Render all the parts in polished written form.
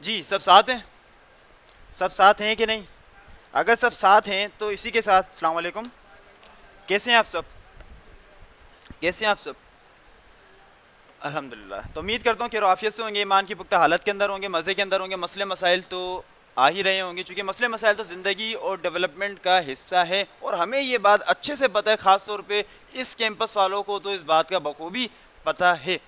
जी सब साथ हैं, सब साथ हैं कि नहीं? अगर सब साथ हैं तो इसी के साथ अस्सलाम वालेकुम। कैसे हैं आप सब? कैसे हैं आप सब? अल्हम्दुलिल्लाह। तो उम्मीद करता हूँ कि आफियत से होंगे, ईमान की पुख्ता हालत के अंदर होंगे, मज़े के अंदर होंगे। मसले मसाइल तो आ ही रहे होंगे, चूँकि मसले मसाइल तो ज़िंदगी और डेवलपमेंट का हिस्सा है और हमें ये बात अच्छे से पता है, ख़ास तौर पे इस कैंपस वालों को तो इस बात का बखूबी पता है।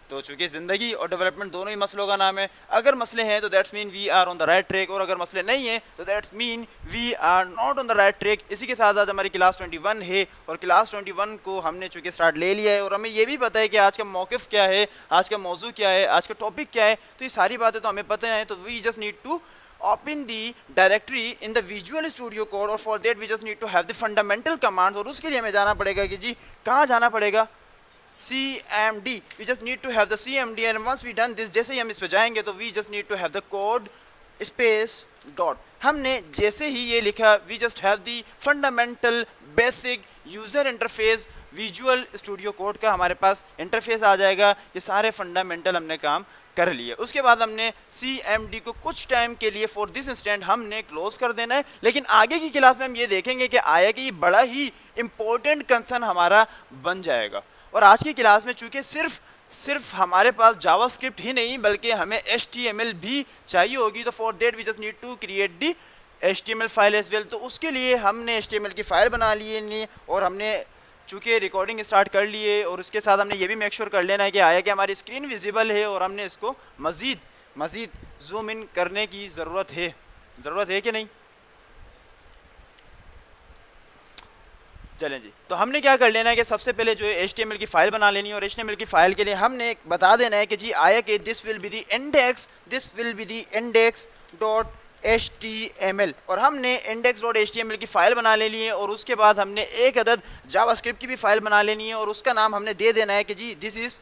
तो चूंकि ज़िंदगी और डेवलपमेंट दोनों ही मसलों का नाम है, अगर मसले हैं तो that's mean we are on the right track, और अगर मसले नहीं हैं तो that's mean we are not on the right track. इसी के साथ आज हमारी क्लास 21 है और क्लास 21 को हमने चूंकि स्टार्ट ले लिया है और हमें ये भी पता है कि आज का मौक़िफ़ क्या है, आज का मौजू क्या है, आज का टॉपिक क्या है। तो ये सारी बातें तो हमें पता है, तो we just need to open the directory in the Visual Studio Code, और for that we just need to have the fundamental commands। और उसके लिए हमें जाना पड़ेगा कि जी कहाँ जाना पड़ेगा? CMD। we just need to have the CMD, and once we done this, जैसे ही हम इस पे जाएंगे तो we just need to have the code space dot। हमने जैसे ही ये लिखा we just have the fundamental basic user interface। Visual studio code का हमारे पास इंटरफेस आ जाएगा। ये सारे फंडामेंटल हमने काम कर लिए। उसके बाद हमने CMD को कुछ टाइम के लिए फॉर दिस इंस्टेंट हमने क्लोज कर देना है, लेकिन आगे की क्लास में हम ये देखेंगे कि आया कि ये बड़ा ही इंपॉर्टेंट कंसर्न हमारा बन जाएगा। और आज की क्लास में चूंकि सिर्फ हमारे पास जावास्क्रिप्ट ही नहीं बल्कि हमें HTML भी चाहिए होगी, तो for that we just need to create the HTML file as well. तो उसके लिए हमने HTML की फाइल बना ली और हमने चूँकि रिकॉर्डिंग स्टार्ट कर लिए, और उसके साथ हमने ये भी मेक श्योर कर लेना है कि आया कि हमारी स्क्रीन विजिबल है और हमने इसको मज़ीद जूम इन करने की ज़रूरत है कि नहीं? चलें जी, तो हमने क्या कर लेना है कि सबसे पहले जो है HTML की फ़ाइल बना लेनी है, और HTML की फ़ाइल के लिए हमने बता देना है कि जी आया कि this will be the index dot HTML, और हमने index.html की फ़ाइल बना लेनी है। और उसके बाद हमने एक अदद जावास्क्रिप्ट की भी फ़ाइल बना लेनी है और उसका नाम हमने दे देना है कि जी दिस इज़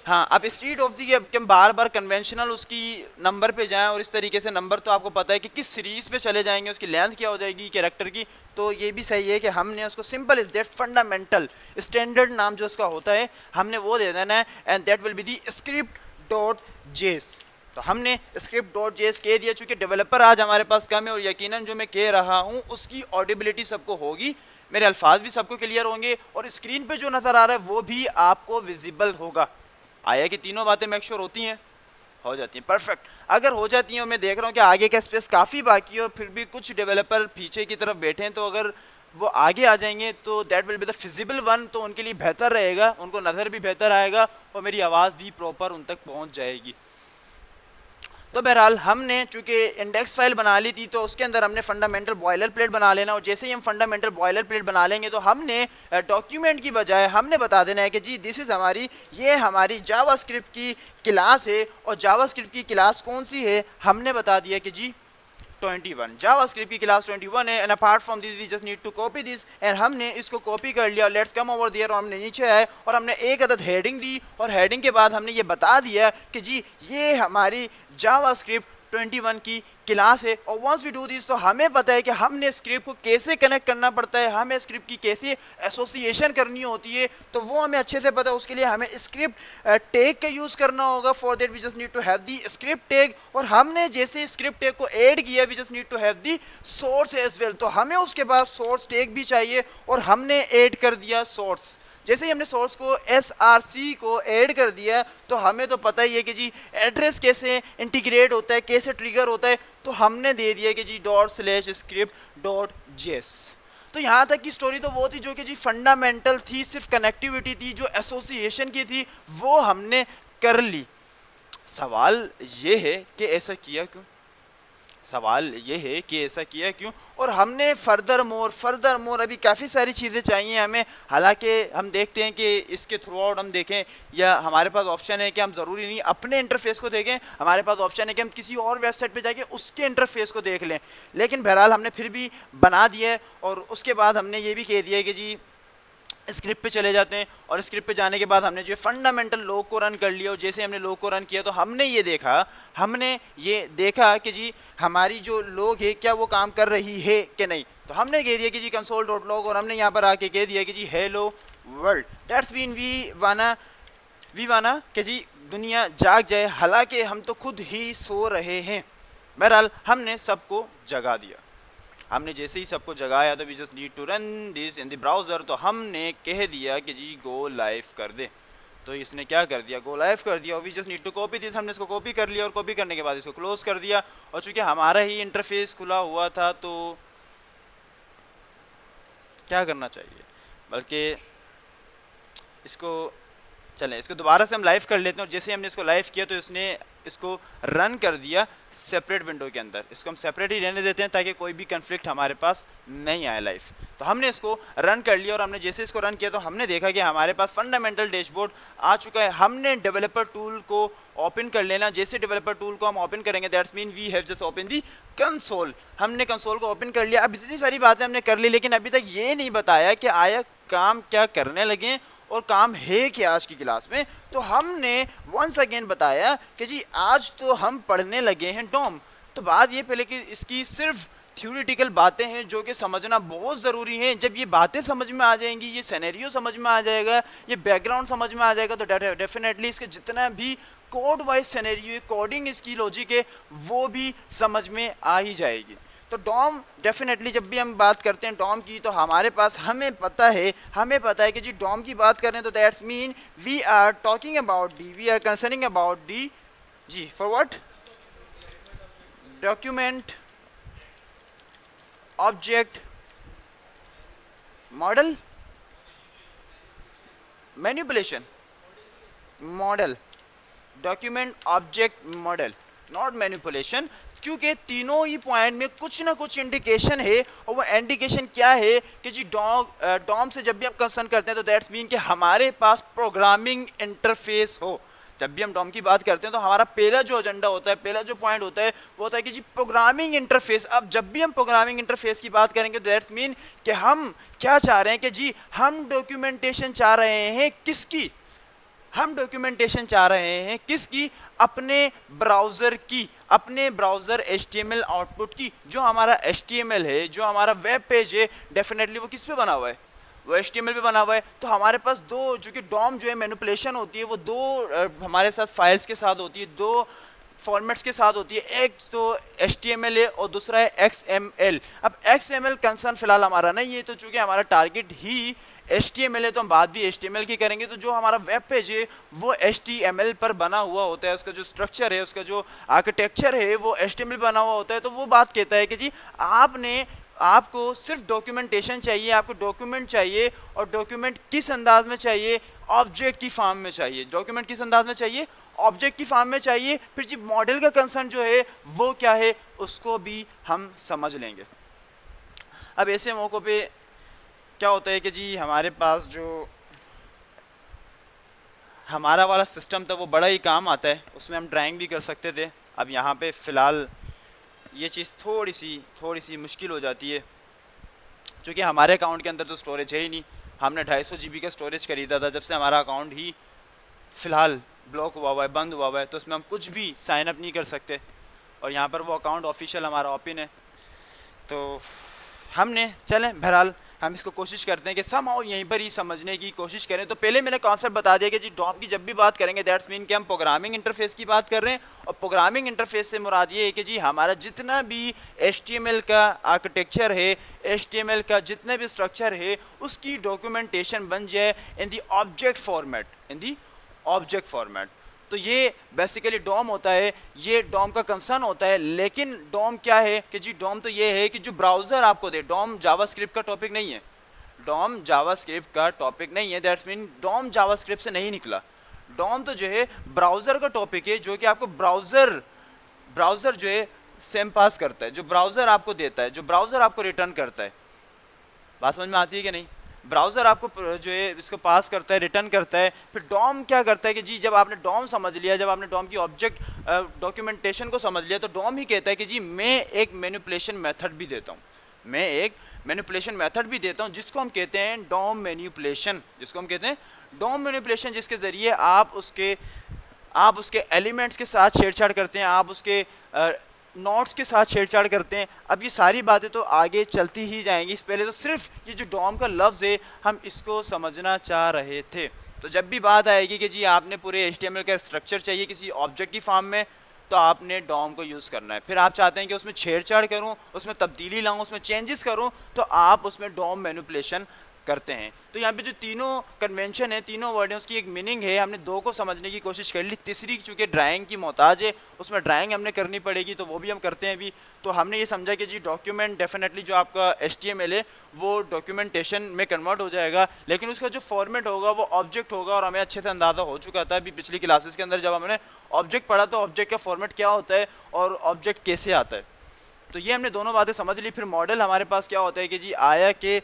हाँ। अब स्ट्रीट ऑफ दी कि हम बार बार कन्वेंशनल उसकी नंबर पे जाएं, और इस तरीके से नंबर तो आपको पता है कि किस सीरीज पे चले जाएंगे, उसकी लेंथ क्या हो जाएगी कैरेक्टर की। तो ये भी सही है कि हमने उसको simple is that fundamental standard नाम जो उसका होता है हमने वो दे देना है, and that will be the script.js। तो हमने script.js कह दिया। चूंकि डेवलपर आज हमारे पास कम है और यकीनन जो मैं कह रहा हूँ उसकी ऑडिबिलिटी सबको होगी, मेरे अल्फाज भी सबको क्लियर होंगे और स्क्रीन पे जो नज़र आ रहा है वो भी आपको विजिबल होगा। आया कि तीनों बातें मेक श्योर होती हैं, हो जाती हैं, परफेक्ट। अगर हो जाती हैं, मैं देख रहा हूँ कि आगे का स्पेस काफ़ी बाकी है और फिर भी कुछ डेवलपर पीछे की तरफ बैठे हैं, तो अगर वो आगे आ जाएंगे तो that will be the feasible one, तो उनके लिए बेहतर रहेगा, उनको नज़र भी बेहतर आएगा और मेरी आवाज़ भी प्रॉपर उन तक पहुँच जाएगी। तो बहरहाल हमने चूंकि इंडेक्स फाइल बना ली थी तो उसके अंदर हमने फंडामेंटल बॉयलर प्लेट बना लेना, और जैसे ही हम फंडामेंटल बॉयलर प्लेट बना लेंगे तो हमने डॉक्यूमेंट की बजाय हमने बता देना है कि जी दिस इज़ हमारी जावास्क्रिप्ट की क्लास है, और जावास्क्रिप्ट की क्लास कौन सी है हमने बता दिया कि जी 21। जावास्क्रिप्ट की क्लास 21 है, and apart from this we just need to copy this, and हमने इसको कॉपी कर लिया। लेट्स कम ओवर देयर, और हमने नीचे आए और हमने एक अदद हेडिंग दी, और हेडिंग के बाद हमने ये बता दिया कि जी ये हमारी जावास्क्रिप्ट 21 की क्लास है। और वंस वी डू दिस तो हमें पता है कि हमने स्क्रिप्ट को कैसे कनेक्ट करना पड़ता है, हमें स्क्रिप्ट की कैसे एसोसिएशन करनी होती है, तो वो हमें अच्छे से पता है। उसके लिए हमें स्क्रिप्ट टैग का यूज़ करना होगा। For that we just need to have the script tag, और हमने जैसे स्क्रिप्ट टैग को ऐड किया we just need to have the source as well, तो हमें उसके बाद सोर्स टैग भी चाहिए, और हमने ऐड कर दिया सोर्स। जैसे ही हमने सोर्स को src को ऐड कर दिया तो हमें तो पता ही है कि जी एड्रेस कैसे इंटीग्रेट होता है, कैसे ट्रिगर होता है, तो हमने दे दिया कि जी ./script.js। तो यहाँ तक की स्टोरी तो वो थी जो कि जी फंडामेंटल थी, सिर्फ कनेक्टिविटी थी, जो एसोसिएशन की थी वो हमने कर ली। सवाल ये है कि ऐसा किया क्यों? और हमने फर्दर मोर अभी काफ़ी सारी चीज़ें चाहिए हमें। हालांकि हम देखते हैं कि इसके थ्रू आउट हम देखें, या हमारे पास ऑप्शन है कि हम ज़रूरी नहीं अपने इंटरफेस को देखें, हमारे पास ऑप्शन है कि हम किसी और वेबसाइट पे जाके उसके इंटरफेस को देख लें, लेकिन बहरहाल हमने फिर भी बना दिया है। और उसके बाद हमने ये भी कह दिया है कि जी स्क्रिप्ट पे चले जाते हैं, और स्क्रिप्ट पे जाने के बाद हमने जो फंडामेंटल लॉग को रन कर लिया, और जैसे हमने लॉग को रन किया तो हमने ये देखा कि जी हमारी जो लॉग है क्या वो काम कर रही है कि नहीं। तो हमने कह दिया कि जी console.log, और हमने यहाँ पर आके कह दिया कि जी hello world. That's mean we wanna we wanna कि जी दुनिया जाग जाए, हालांकि हम तो खुद ही सो रहे हैं। बहरहाल हमने सबको जगा दिया। हमने जैसे ही सबको जगाया तो we just need to run this in the browser, तो हमने कह दिया कि जी गो लाइव कर दे। तो इसने क्या कर दिया, गो लाइव कर दिया। और we just need to copy this, हमने इसको कॉपी कर लिया और कॉपी करने के बाद इसको क्लोज कर दिया। और चूंकि हमारा ही इंटरफेस खुला हुआ था तो क्या करना चाहिए, बल्कि इसको चलें इसको दोबारा से हम लाइव कर लेते हैं। और जैसे हमने इसको लाइव किया तो इसने इसको रन कर दिया सेपरेट विंडो के अंदर। इसको हम सेपरेट ही रहने देते हैं ताकि कोई भी कन्फ्लिक्ट हमारे पास नहीं आए लाइव। तो हमने इसको रन कर लिया और हमने जैसे इसको रन किया तो हमने देखा कि हमारे पास फंडामेंटल डैशबोर्ड आ चुका है। हमने डेवलपर टूल को ओपन कर लेना। जैसे डेवलपर टूल को हम ओपन करेंगे that's mean we have just open the console. हमने कंसोल को ओपन कर लिया। अब इतनी सारी बातें हमने कर ली, लेकिन अभी तक ये नहीं बताया कि आया काम क्या करने लगे और काम है क्या आज की क्लास में। तो हमने वंस अगेन बताया कि जी आज तो हम पढ़ने लगे हैं डॉम। तो बात ये पहले कि इसकी सिर्फ थ्योरेटिकल बातें हैं जो कि समझना बहुत ज़रूरी है। जब ये बातें समझ में आ जाएंगी, ये सिनेरियो समझ में आ जाएगा, ये बैकग्राउंड समझ में आ जाएगा, तो डेफिनेटली इसके जितना भी कोड वाइज सिनेरियो, कोडिंग इसकी लॉजिक है, वो भी समझ में आ ही जाएगी। तो डॉम डेफिनेटली जब भी हम बात करते हैं डॉम की तो हमारे पास हमें पता है कि जी डॉम की बात करें तो that's mean we are talking about the, we are concerning about the G for what, document object model manipulation model, document object model not manipulation. क्योंकि तीनों ही पॉइंट में कुछ ना कुछ इंडिकेशन है। और वो इंडिकेशन क्या है कि जी डॉम से जब भी आप कंसर्न करते हैं तो दैट्स मीन कि हमारे पास प्रोग्रामिंग इंटरफेस हो। जब भी हम डॉम की बात करते हैं तो हमारा पहला जो एजेंडा होता है, पहला जो पॉइंट होता है वो होता है कि जी प्रोग्रामिंग इंटरफेस। अब जब भी हम प्रोग्रामिंग इंटरफेस की बात करेंगे तो दैट्स मीन कि हम क्या चाह रहे हैं कि जी हम डॉक्यूमेंटेशन चाह रहे हैं किसकी, हम डॉक्यूमेंटेशन चाह रहे हैं किसकी, अपने ब्राउज़र की, अपने ब्राउज़र HTML आउटपुट की। जो हमारा HTML है, जो हमारा वेब पेज है, डेफिनेटली वो किस पे बना हुआ है, वो HTML पे बना हुआ है। तो हमारे पास दो, जो कि डॉम जो है मैनिपुलेशन होती है वो दो हमारे साथ फाइल्स के साथ होती है, दो फॉर्मेट्स के साथ होती है। एक तो HTML है और दूसरा है XML। अब XML कंसर्न फिलहाल हमारा नहीं है, तो चूंकि हमारा टारगेट ही HTML है तो हम बात भी HTML की करेंगे। तो जो हमारा वेब पेज है वो HTML पर बना हुआ होता है, उसका जो स्ट्रक्चर है, उसका जो आर्किटेक्चर है वो HTML बना हुआ होता है। तो वो बात कहता है कि जी आपको सिर्फ डॉक्यूमेंटेशन चाहिए, आपको डॉक्यूमेंट चाहिए, और डॉक्यूमेंट किस अंदाज में चाहिए, ऑब्जेक्ट की फॉर्म में चाहिए। डॉक्यूमेंट किस अंदाज में चाहिए, ऑब्जेक्ट की फॉर्म में चाहिए। फिर जी मॉडल का कंसर्न जो है वो क्या है उसको भी हम समझ लेंगे। अब ऐसे मौक़ों पे क्या होता है कि जी हमारे पास जो हमारा वाला सिस्टम था वो बड़ा ही काम आता है, उसमें हम ड्राइंग भी कर सकते थे। अब यहाँ पे फ़िलहाल ये चीज़ थोड़ी सी मुश्किल हो जाती है, क्योंकि हमारे अकाउंट के अंदर तो स्टोरेज है ही नहीं। हमने 250 GB का स्टोरेज खरीदा था। जब से हमारा अकाउंट ही फ़िलहाल ब्लॉक हुआ हुआ है, बंद हुआ हुआ है, तो उसमें हम कुछ भी साइन अप नहीं कर सकते। और यहाँ पर वो अकाउंट ऑफिशियल हमारा ओपन है। तो हमने चलें बहरहाल हम इसको कोशिश करते हैं कि समहाउ यहीं पर ही समझने की कोशिश करें। तो पहले मैंने कॉन्सेप्ट बता दिया कि जी डॉम की जब भी बात करेंगे दैट्स मीन कि हम प्रोग्रामिंग इंटरफेस की बात कर रहे हैं। और प्रोग्रामिंग इंटरफेस से मुराद ये है कि जी हमारा जितना भी HTML का आर्किटेक्चर है, HTML का जितने भी स्ट्रक्चर है, उसकी डॉक्यूमेंटेशन बन जाए in the object format, in the object format. तो ये बेसिकली डॉम होता है, ये डॉम का कंसर्न होता है। लेकिन डॉम क्या है कि जी डॉम तो ये है कि जो ब्राउज़र आपको दे, डॉम जावास्क्रिप्ट का टॉपिक नहीं है, डॉम जावास्क्रिप्ट का टॉपिक नहीं है। दैट्स मीन डॉम जावास्क्रिप्ट से नहीं निकला। डॉम तो जो है ब्राउज़र का टॉपिक है, जो कि आपको ब्राउज़र जो है सेम पास करता है, जो ब्राउज़र आपको देता है, जो ब्राउज़र आपको रिटर्न करता है। बात समझ में आती है कि नहीं? ब्राउज़र आपको जो है इसको पास करता है, रिटर्न करता है। फिर डॉम क्या करता है कि जी जब आपने डॉम समझ लिया, जब आपने डॉम की ऑब्जेक्ट डॉक्यूमेंटेशन को समझ लिया, तो डॉम ही कहता है कि जी मैं एक मैनिपुलेशन मेथड भी देता हूँ, मैं एक मैनिपुलेशन मेथड भी देता हूँ, जिसको हम कहते हैं डॉम मैनिपुलेशन, जिसको हम कहते हैं डॉम मैनिपुलेशन, जिसके ज़रिए आप उसके एलिमेंट्स के साथ छेड़छाड़ करते हैं, आप उसके नोट्स के साथ छेड़छाड़ करते हैं। अब ये सारी बातें तो आगे चलती ही जाएंगी। पहले तो सिर्फ ये जो डॉम का लफ्ज़ है हम इसको समझना चाह रहे थे। तो जब भी बात आएगी कि जी आपने पूरे HTML का स्ट्रक्चर चाहिए किसी ऑब्जेक्ट की फॉर्म में, तो आपने डॉम को यूज़ करना है। फिर आप चाहते हैं कि उसमें छेड़छाड़ करूं, उसमें तब्दीली लाऊं, उसमें चेंजेस करूं, तो आप उसमें डॉम मैनिपुलेशन करते हैं। तो यहाँ पे जो तीनों कन्वेंशन है, तीनों वर्ड हैं, उसकी एक मीनिंग है। हमने दो को समझने की कोशिश कर ली, तीसरी चूँकि ड्राइंग की मोहताज है, उसमें ड्राइंग हमने करनी पड़ेगी, तो वो भी हम करते हैं अभी। तो हमने ये समझा कि जी डॉक्यूमेंट डेफिनेटली जो आपका HTML है वो डॉक्यूमेंटेशन में कन्वर्ट हो जाएगा, लेकिन उसका जो फॉर्मेट होगा वो ऑब्जेक्ट होगा। और हमें अच्छे से अंदाज़ा हो चुका था अभी पिछली क्लासेस के अंदर जब हमने ऑब्जेक्ट पढ़ा, तो ऑब्जेक्ट का फॉर्मेट क्या होता है और ऑब्जेक्ट कैसे आता है। तो ये हमने दोनों बातें समझ ली। फिर मॉडल हमारे पास क्या होता है कि जी आया के,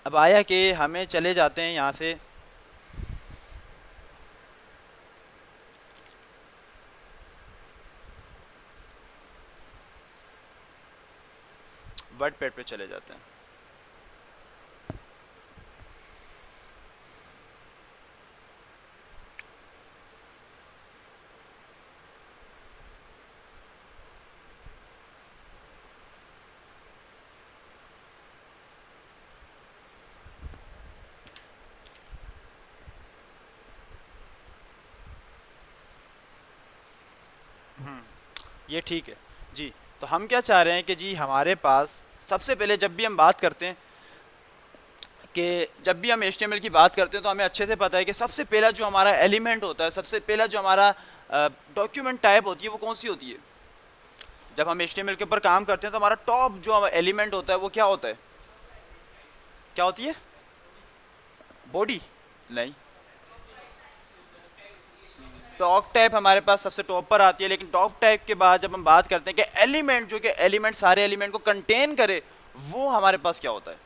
अब आया कि हमें चले जाते हैं यहाँ से वर्ड पैड पे चले जाते हैं। ये ठीक है जी। तो हम क्या चाह रहे हैं कि जी हमारे पास सबसे पहले जब भी हम बात करते हैं कि जब भी हम HTML की बात करते हैं, तो हमें अच्छे से पता है कि सबसे पहला जो हमारा एलिमेंट होता है, सबसे पहला जो हमारा डॉक्यूमेंट टाइप होती है, वो कौन सी होती है। जब हम HTML के ऊपर काम करते हैं तो हमारा टॉप जो एलिमेंट होता है वो क्या होता है, क्या होती है, बॉडी नहीं, डॉक टाइप हमारे पास सबसे टॉप पर आती है। लेकिन डॉक टाइप के बाद जब हम बात करते हैं कि एलिमेंट, जो कि एलिमेंट सारे एलिमेंट को कंटेन करे, वो हमारे पास क्या होता है,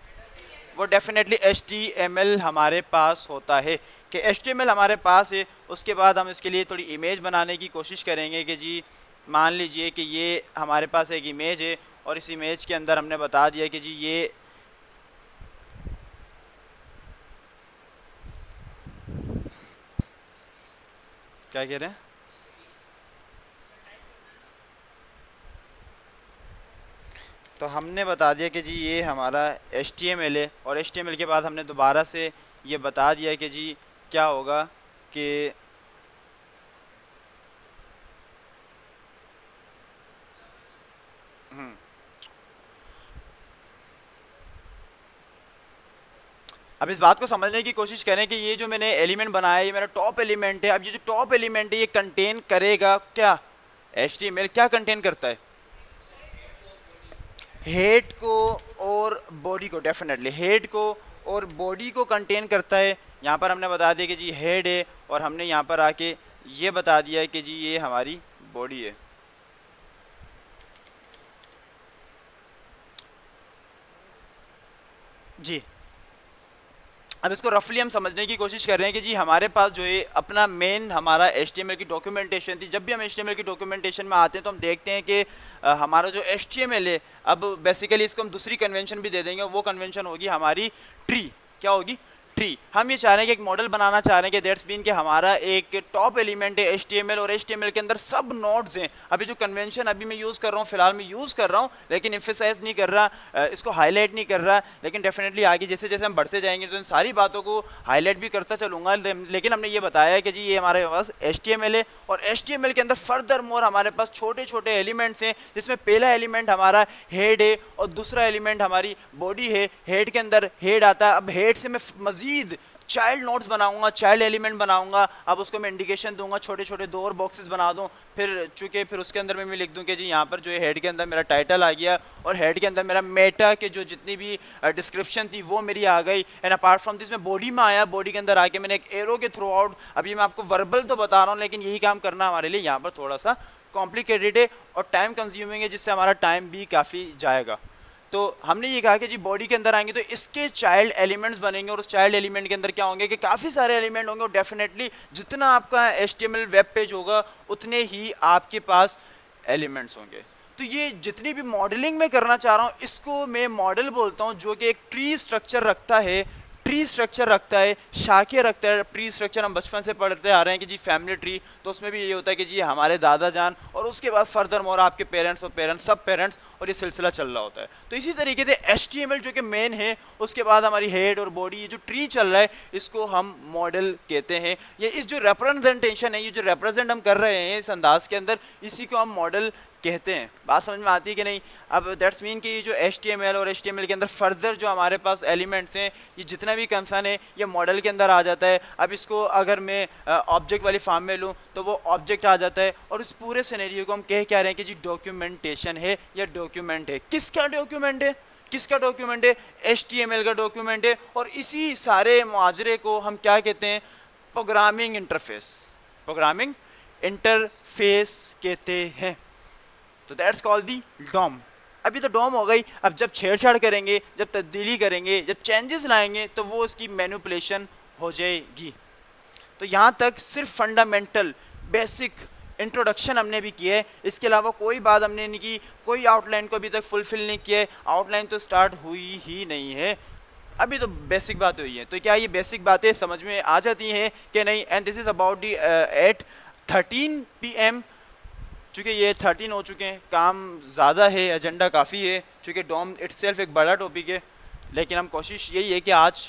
वो डेफिनेटली HTML हमारे पास होता है। कि HTML हमारे पास है, उसके बाद हम इसके लिए थोड़ी इमेज बनाने की कोशिश करेंगे कि जी मान लीजिए कि ये हमारे पास एक इमेज है और इस इमेज के अंदर हमने बता दिया कि जी ये क्या कह रहे हैं, तो हमने बता दिया कि जी ये हमारा HTML है। और HTML के बाद हमने दोबारा से ये बता दिया कि जी क्या होगा कि अब इस बात को समझने की कोशिश करें कि ये जो मैंने एलिमेंट बनाया, ये मेरा टॉप एलिमेंट है। अब ये जो टॉप एलिमेंट है ये कंटेन करेगा क्या, HTML क्या कंटेन करता है, हेड को और बॉडी को। डेफिनेटली हेड को और बॉडी को कंटेन करता है। यहाँ पर हमने बता दिया कि जी हेड है, और हमने यहाँ पर आके ये बता दिया है कि जी ये हमारी बॉडी है। जी अब इसको रफली हम समझने की कोशिश कर रहे हैं कि जी हमारे पास जो है अपना मेन हमारा HTML की डॉक्यूमेंटेशन थी। जब भी हम HTML की डॉक्यूमेंटेशन में आते हैं तो हम देखते हैं कि हमारा जो HTML है, अब बेसिकली इसको हम दूसरी कन्वेंशन भी दे देंगे। वो कन्वेंशन होगी हमारी ट्री। क्या होगी, ट्री। हम ये चाह रहे हैं कि एक मॉडल बनाना चाह रहे हैं कि दैट्स बीन कि हमारा एक टॉप एलिमेंट है HTML, और HTML के अंदर सब नोड्स हैं। अभी जो कन्वेंशन अभी मैं यूज़ कर रहा हूँ, फिलहाल मैं यूज़ कर रहा हूँ, लेकिन एम्फेसाइज नहीं कर रहा, इसको हाईलाइट नहीं कर रहा, लेकिन डेफिनेटली आगे जैसे जैसे हम बढ़ते जाएंगे तो इन सारी बातों को हाईलाइट भी करता चलूँगा। लेकिन हमने ये बताया है कि जी ये हमारे पास HTML है, और HTML के अंदर फर्दर मोर हमारे पास छोटे छोटे एलिमेंट्स हैं, जिसमें पहला एलिमेंट हमारा हेड है और दूसरा एलिमेंट हमारी बॉडी है। हेड के अंदर हेड आता है। अब हेड से मैं मजीद चाइल्ड नोड्स बनाऊंगा, चाइल्ड एलिमेंट बनाऊंगा। अब उसको मैं इंडिकेशन दूंगा, छोटे छोटे दो और बॉक्सेस बना दूं। फिर उसके अंदर मैं लिख दूं कि जी यहाँ पर जो है हेड के अंदर मेरा टाइटल आ गया, और हेड के अंदर मेरा मेटा के जो जितनी भी डिस्क्रिप्शन थी वो मेरी आ गई। एंड अपार्ट फ्रॉम दिस मैं बॉडी में आया, बॉडी के अंदर आके मैंने एक एरो के थ्रू आउट, अभी मैं आपको वर्बल तो बता रहा हूँ, लेकिन यही काम करना हमारे लिए यहाँ पर थोड़ा सा कॉम्प्लिकेटेड है और टाइम कंज्यूमिंग है, जिससे हमारा टाइम भी काफ़ी जाएगा। तो हमने ये कहा कि जी बॉडी के अंदर आएंगे तो इसके चाइल्ड एलिमेंट्स बनेंगे, और उस चाइल्ड एलिमेंट के अंदर क्या होंगे कि काफ़ी सारे एलिमेंट होंगे। और डेफिनेटली जितना आपका HTML वेब पेज होगा उतने ही आपके पास एलिमेंट्स होंगे। तो ये जितनी भी मॉडलिंग में करना चाह रहा हूँ, इसको मैं मॉडल बोलता हूँ, जो कि एक ट्री स्ट्रक्चर रखता है। ट्री स्ट्रक्चर रखता है, शाखे रखता है। ट्री स्ट्रक्चर हम बचपन से पढ़ते आ रहे हैं कि जी फैमिली ट्री, तो उसमें भी ये होता है कि जी हमारे दादा जान और उसके बाद फर्दर मोर आपके पेरेंट्स और पेरेंट्स, सब पेरेंट्स, और ये सिलसिला चल रहा होता है। तो इसी तरीके से HTML जो कि मेन है, उसके बाद हमारी हेड और बॉडी, ये जो ट्री चल रहा है इसको हम मॉडल कहते हैं। ये इस जो रिप्रेजेंटेशन है, ये जो रिप्रेजेंट हम कर रहे हैं इस अंदाज के अंदर, इसी को हम मॉडल कहते हैं। बात समझ में आती है कि नहीं? अब दैट्स मीन कि ये जो HTML और HTML के अंदर फर्दर जो हमारे पास एलिमेंट्स हैं, ये जितना भी कंसर्न है ये मॉडल के अंदर आ जाता है। अब इसको अगर मैं ऑब्जेक्ट वाली फॉर्म में लूँ तो वो ऑब्जेक्ट आ जाता है, और इस पूरे सिनेरियो को हम कह क्या रहे हैं कि जी डॉक्यूमेंटेशन है या डॉक्यूमेंट है। किसका डॉक्यूमेंट है? किसका डॉक्यूमेंट है? HTML का डॉक्यूमेंट है। और इसी सारे मुआजरे को हम क्या कहते हैं? प्रोग्रामिंग इंटरफेस, प्रोग्रामिंग इंटरफेस कहते हैं। तो दैट्स कॉल्ड दी डॉम। अभी तो डॉम हो गई, अब जब छेड़छाड़ करेंगे, जब तब्दीली करेंगे, जब चेंजेस लाएंगे, तो वो उसकी मैनिपुलेशन हो जाएगी। तो यहाँ तक सिर्फ फंडामेंटल बेसिक इंट्रोडक्शन हमने भी किया है, इसके अलावा कोई बात हमने नहीं की, कोई आउटलाइन को अभी तक फुलफिल नहीं किया है। आउटलाइन तो स्टार्ट हुई ही नहीं है, अभी तो बेसिक बातें हुई हैं। तो क्या ये बेसिक बातें समझ में आ जाती हैं कि नहीं? And this is about the at 13 PM, चूँकि ये 13 हो चुके हैं, काम ज़्यादा है, एजेंडा काफ़ी है, चूँकि डॉम इटसेल्फ एक बड़ा टॉपिक है, लेकिन हम कोशिश यही है कि आज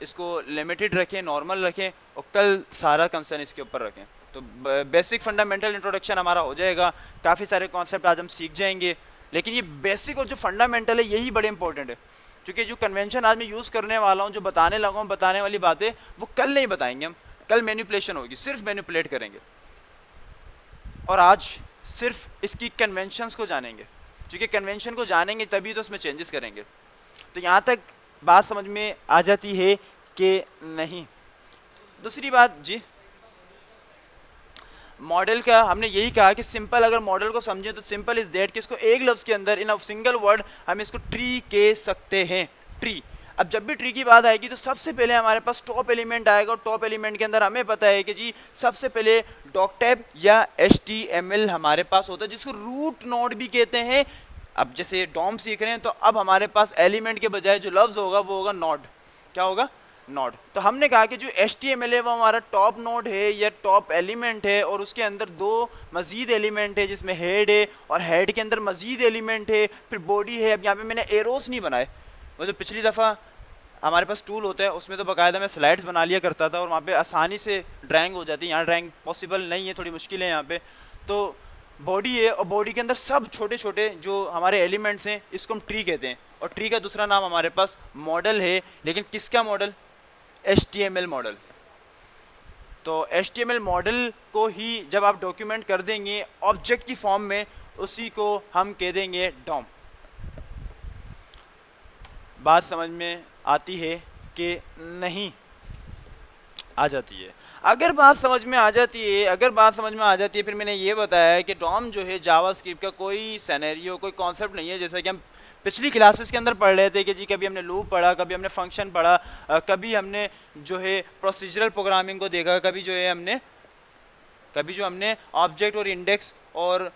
इसको लिमिटेड रखें, नॉर्मल रखें, और कल सारा कंसर्न इसके ऊपर रखें। तो बेसिक फंडामेंटल इंट्रोडक्शन हमारा हो जाएगा, काफ़ी सारे कॉन्सेप्ट आज हम सीख जाएंगे, लेकिन ये बेसिक और जो फंडामेंटल है यही बड़े इंपॉर्टेंट है। क्योंकि जो कन्वेंशन आज मैं यूज़ करने वाला हूँ, जो बताने लगा हूँ, बताने वाली बातें वो कल नहीं बताएंगे हम, कल मैनिपुलेशन होगी, सिर्फ मैनिपुलेट करेंगे। और आज सिर्फ इसकी कन्वेंशंस को जानेंगे, क्योंकि कन्वेंशन को जानेंगे तभी तो उसमें चेंजेस करेंगे। तो यहाँ तक बात समझ में आ जाती है कि नहीं? दूसरी बात जी, मॉडल का हमने यही कहा कि सिंपल, अगर मॉडल को समझें तो सिंपल इज दैट कि इसको एक लफ्ज़ के अंदर इन अ सिंगल वर्ड हम इसको ट्री कह सकते हैं। ट्री। अब जब भी ट्री की बात आएगी तो सबसे पहले हमारे पास टॉप एलिमेंट आएगा, और टॉप एलिमेंट के अंदर हमें पता है कि जी सबसे पहले डॉकटैब या HTML हमारे पास होता है, जिसको रूट नोड भी कहते हैं। अब जैसे डॉम सीख रहे हैं, तो अब हमारे पास एलिमेंट के बजाय जो लफ्ज़ होगा वो होगा नोड। क्या होगा? नोड। तो हमने कहा कि जो HTML है वो हमारा टॉप नोड है या टॉप एलिमेंट है, और उसके अंदर दो मजीद एलिमेंट है, जिसमें हेड है, और हेड के अंदर मजीद एलिमेंट है, फिर बॉडी है। अब यहाँ पे मैंने एरोस नहीं बनाए, वो जो पिछली दफ़ा हमारे पास टूल होता है उसमें तो बाकायदा मैं स्लाइड्स बना लिया करता था, और वहाँ पे आसानी से ड्राइंग हो जाती है। यहाँ ड्राइंग पॉसिबल नहीं है, थोड़ी मुश्किल है यहाँ पे। तो बॉडी है, और बॉडी के अंदर सब छोटे छोटे जो हमारे एलिमेंट्स हैं, इसको हम ट्री कहते हैं। और ट्री का दूसरा नाम हमारे पास मॉडल है, लेकिन किसका मॉडल? HTML model. तो HTML मॉडल को ही जब आप डॉक्यूमेंट कर देंगे ऑब्जेक्ट की फॉर्म में, उसी को हम कह देंगे डॉम। बात समझ में आती है कि नहीं? आ जाती है। अगर बात समझ में आ जाती है, अगर बात समझ में आ जाती है, फिर मैंने ये बताया है कि डॉम जो है जावास्क्रिप्ट का कोई सिनेरियो, कोई कॉन्सेप्ट नहीं है। जैसा कि हम पिछली क्लासेस के अंदर पढ़ रहे थे कि जी कभी हमने लूप पढ़ा, कभी हमने फंक्शन पढ़ा, कभी हमने जो है प्रोसीजरल प्रोग्रामिंग को देखा, कभी जो हमने ऑब्जेक्ट और इंडेक्स और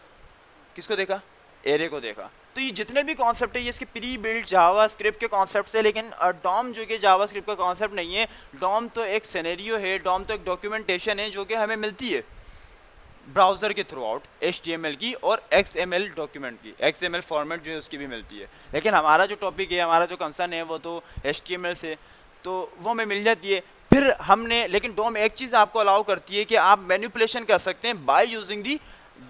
किसको देखा? एरे को देखा। तो ये जितने भी कॉन्सेप्ट है ये इसके प्री बिल्ड जावास्क्रिप्ट के कॉन्सेप्ट है, लेकिन डॉम जो कि जावास्क्रिप्ट का कॉन्सेप्ट नहीं है। डॉम तो एक सिनेरियो है, डॉम तो एक डॉक्यूमेंटेशन है जो कि हमें मिलती है ब्राउज़र के थ्रू आउट, HTML की और XML डॉक्यूमेंट की, XML फॉर्मेट जो है उसकी भी मिलती है। लेकिन हमारा जो टॉपिक है, हमारा जो कंसर्न है वो तो HTML से, तो वो हमें मिल जाती है। फिर हमने, लेकिन डॉम एक चीज़ आपको अलाउ करती है कि आप मैनिपुलेशन कर सकते हैं बाय यूजिंग दी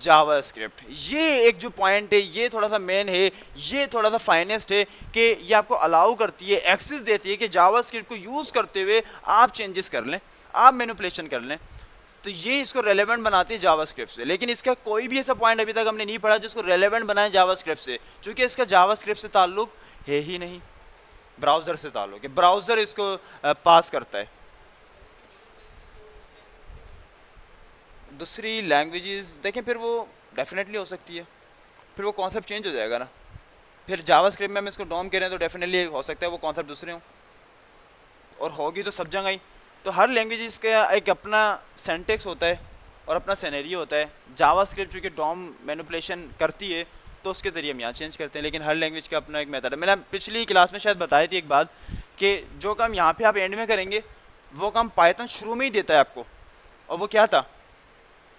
जावास्क्रिप्ट। ये एक जो पॉइंट है, ये थोड़ा सा मेन है, ये थोड़ा सा फाइनेस्ट है कि ये आपको अलाउ करती है, एक्सेस देती है कि जावास्क्रिप्ट को यूज़ करते हुए आप चेंजेस कर लें, आप मैनिपुलेशन कर लें। तो ये इसको रेलेवेंट बनाती है जावास्क्रिप्ट से। लेकिन इसका कोई भी ऐसा पॉइंट अभी तक हमने नहीं पढ़ा जिसको रेलेवेंट बनाए जावास्क्रिप्ट से, क्योंकि इसका जावास्क्रिप्ट से ताल्लुक है ही नहीं, ब्राउज़र से ताल्लुक है। ब्राउज़र इसको पास करता है। दूसरी लैंग्वेजेस देखें, फिर वो डेफिनेटली हो सकती है, फिर वो कॉन्सेप्ट चेंज हो जाएगा ना। फिर जावास्क्रिप्ट में हम इसको डॉम करें तो डेफिनेटली हो सकता है वो कॉन्सेप्ट दूसरे हों, और होगी तो सब जगह ही। तो हर लैंग्वेजेस का एक अपना सेंटेक्स होता है और अपना सिनेरियो होता है। जावास्क्रिप्ट चूँकि डॉम मैनिपुलेशन करती है तो उसके ज़रिए हम यहाँ चेंज करते हैं, लेकिन हर लैंग्वेज का अपना एक मेथड है। मैंने पिछली क्लास में शायद बताई थी एक बात कि जो काम यहाँ पे आप एंड में करेंगे वो काम पाइथन शुरू में ही देता है आपको। और वो क्या था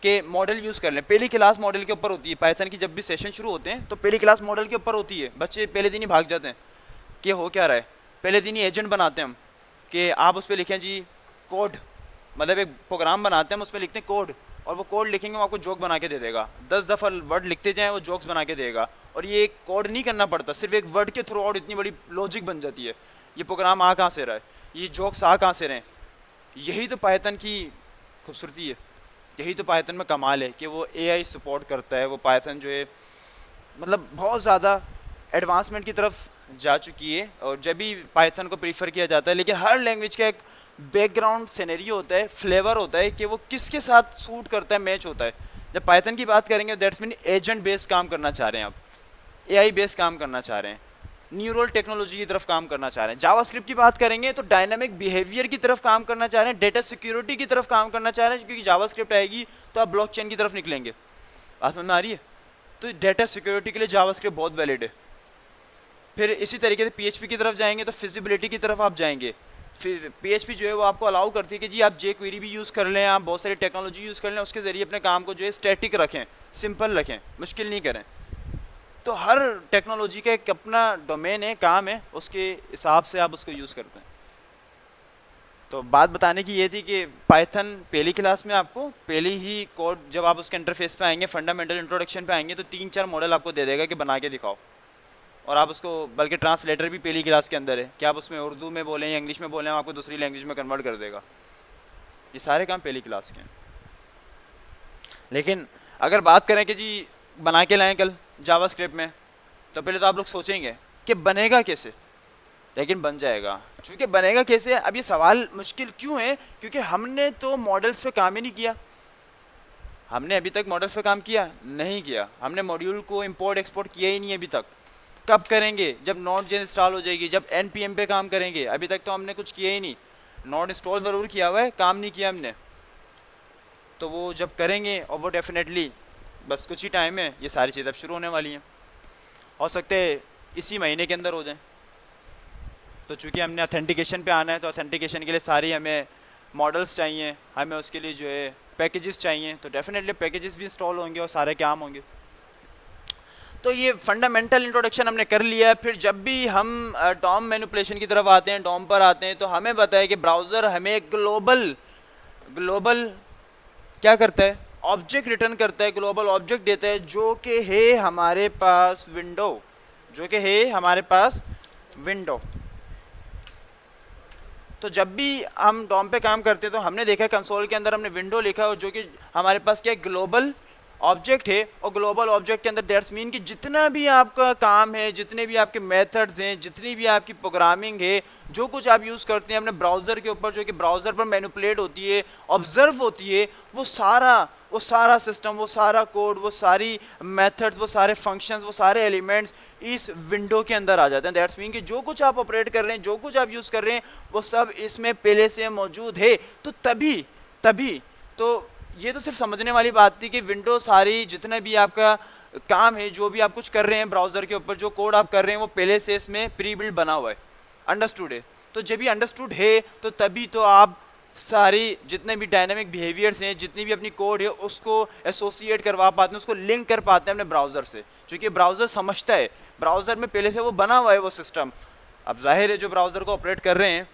कि मॉडल यूज़ कर लें। पहली क्लास मॉडल के ऊपर होती है पाइथन की, जब भी सेशन शुरू होते हैं तो पहली क्लास मॉडल के ऊपर होती है। बच्चे पहले दिन ही भाग जाते हैं कि हो क्या रहा है। पहले दिन ही एजेंट बनाते हैं हम कि आप उस पर लिखें जी कोड, मतलब एक प्रोग्राम बनाते हैं हम, उस पर लिखते हैं कोड, और वो कोड लिखेंगे वो आपको जोक बना के दे देगा। 10 दफ़ा वर्ड लिखते जाएँ वो जोक्स बना के देगा। और ये कोड नहीं करना पड़ता, सिर्फ एक वर्ड के थ्रू आउट इतनी बड़ी लॉजिक बन जाती है। ये प्रोग्राम आ कहाँ से रहा है, ये जोक्स आ कहाँ से रहे हैं। यही तो पाइथन की खूबसूरती है, यही तो पाइथन में कमाल है कि वो एआई सपोर्ट करता है। वो पाइथन जो है मतलब बहुत ज़्यादा एडवांसमेंट की तरफ जा चुकी है, और जब भी पाइथन को प्रीफर किया जाता है। लेकिन हर लैंग्वेज का एक बैकग्राउंड सिनेरियो होता है, फ्लेवर होता है कि वो किसके साथ सूट करता है, मैच होता है। जब पाइथन की बात करेंगे दैट्स मीन एजेंट बेस्ड काम करना चाह रहे हैं आप, एआई बेस्ड काम करना चाह रहे हैं, न्यूरल टेक्नोलॉजी की तरफ काम करना चाह रहे हैं। जावास्क्रिप्ट की बात करेंगे तो डायनामिक बिहेवियर की तरफ काम करना चाह रहे हैं, डेटा सिक्योरिटी की तरफ काम करना चाह रहे हैं, क्योंकि जावास्क्रिप्ट आएगी तो आप ब्लॉकचेन की तरफ निकलेंगे। बात समझ में आ रही है? तो डेटा सिक्योरिटी के लिए जावास्क्रिप्ट बहुत वैलिड है। फिर इसी तरीके से पीएचपी की तरफ जाएंगे तो फिजिबिलिटी की तरफ आप जाएंगे। फिर पीएचपी जो है वो आपको अलाउ करती है कि जी आप जे क्वेरी भी यूज़ कर लें, आप बहुत सारी टेक्नोलॉजी यूज़ कर लें, उसके ज़रिए अपने काम को जो है स्टैटिक रखें, सिंपल रखें, मुश्किल नहीं करें। तो हर टेक्नोलॉजी का एक अपना डोमेन है, काम है, उसके हिसाब से आप उसको यूज़ करते हैं। तो बात बताने की ये थी कि पाइथन पहली क्लास में आपको पहली ही कोड, जब आप उसके इंटरफेस पे आएंगे, फंडामेंटल इंट्रोडक्शन पे आएंगे, तो 3-4 मॉडल आपको दे देगा कि बना के दिखाओ। और आप उसको, बल्कि ट्रांसलेटर भी पहली क्लास के अंदर है कि आप उसमें उर्दू में बोलें या इंग्लिश में बोलें, आपको दूसरी लैंग्वेज में कन्वर्ट कर देगा। ये सारे काम पहली क्लास के हैं। लेकिन अगर बात करें कि जी बना के लाएं कल जावास्क्रिप्ट में, तो पहले तो आप लोग सोचेंगे कि बनेगा कैसे, लेकिन बन जाएगा। चूँकि बनेगा कैसे, अब ये सवाल मुश्किल क्यों है, क्योंकि हमने तो मॉडल्स पे काम ही नहीं किया। हमने अभी तक मॉडल्स पे काम किया नहीं किया, हमने मॉड्यूल को इंपोर्ट एक्सपोर्ट किया ही नहीं अभी तक। कब करेंगे? जब नोड जेन इंस्टॉल हो जाएगी, जब एनपीएम पे काम करेंगे। अभी तक तो हमने कुछ किया ही नहीं। नोड इंस्टॉल ज़रूर किया हुआ है, काम नहीं किया हमने। तो वो जब करेंगे, और वो डेफिनेटली बस कुछ ही टाइम में ये सारी चीज़ें अब शुरू होने वाली हैं। हो सकते है इसी महीने के अंदर हो जाए। तो चूँकि हमने ऑथेंटिकेशन पे आना है, तो ऑथेंटिकेशन के लिए सारी हमें मॉडल्स चाहिए, हमें उसके लिए जो है पैकेजेस चाहिए। तो डेफिनेटली पैकेजेस भी इंस्टॉल होंगे और सारे काम होंगे। तो ये फंडामेंटल इंट्रोडक्शन हमने कर लिया है। फिर जब भी हम डॉम मैनिपुलेशन की तरफ आते हैं, डॉम पर आते हैं, तो हमें पता है कि ब्राउज़र हमें ग्लोबल क्या करता है, ऑब्जेक्ट रिटर्न करता है, ग्लोबल ऑब्जेक्ट देता है, जो कि है हमारे पास विंडो, जो कि है हमारे पास विंडो। तो जब भी हम डॉम पे काम करते हैं तो हमने देखा कंसोल के अंदर हमने विंडो लिखा है, जो कि हमारे पास क्या ग्लोबल ऑब्जेक्ट है। और ग्लोबल ऑब्जेक्ट के अंदर दैट्स मीन कि जितना भी आपका काम है, जितने भी आपके मेथड्स हैं, जितनी भी आपकी प्रोग्रामिंग है, जो कुछ आप यूज़ करते हैं अपने ब्राउज़र के ऊपर, जो कि ब्राउज़र पर मैनिपुलेट होती है, ऑब्जर्व होती है, वो सारा सिस्टम, वो सारा कोड, वो सारी मेथड्स, वो सारे फंक्शंस, वो सारे एलिमेंट्स इस विंडो के अंदर आ जाते हैं। दैट्स मीन कि जो कुछ आप ऑपरेट कर रहे हैं, जो कुछ आप यूज़ कर रहे हैं, वो सब इसमें पहले से मौजूद है। तो तभी तो ये तो सिर्फ समझने वाली बात थी कि विंडो सारी जितना भी आपका काम है, जो भी आप कुछ कर रहे हैं ब्राउज़र के ऊपर, जो कोड आप कर रहे हैं, वो पहले से इसमें प्री बिल्ड बना हुआ है, अंडरस्टूड है। तो जब भी अंडरस्टूड है तो तभी तो आप सारी जितने भी डायनामिक बिहेवियर्स हैं, जितनी भी अपनी कोड है, उसको एसोसिएट करवा पाते हैं, उसको लिंक कर पाते हैं अपने ब्राउज़र से, क्योंकि ब्राउज़र समझता है, ब्राउज़र में पहले से वो बना हुआ है वो सिस्टम। अब जाहिर है जो ब्राउज़र को ऑपरेट कर रहे हैं,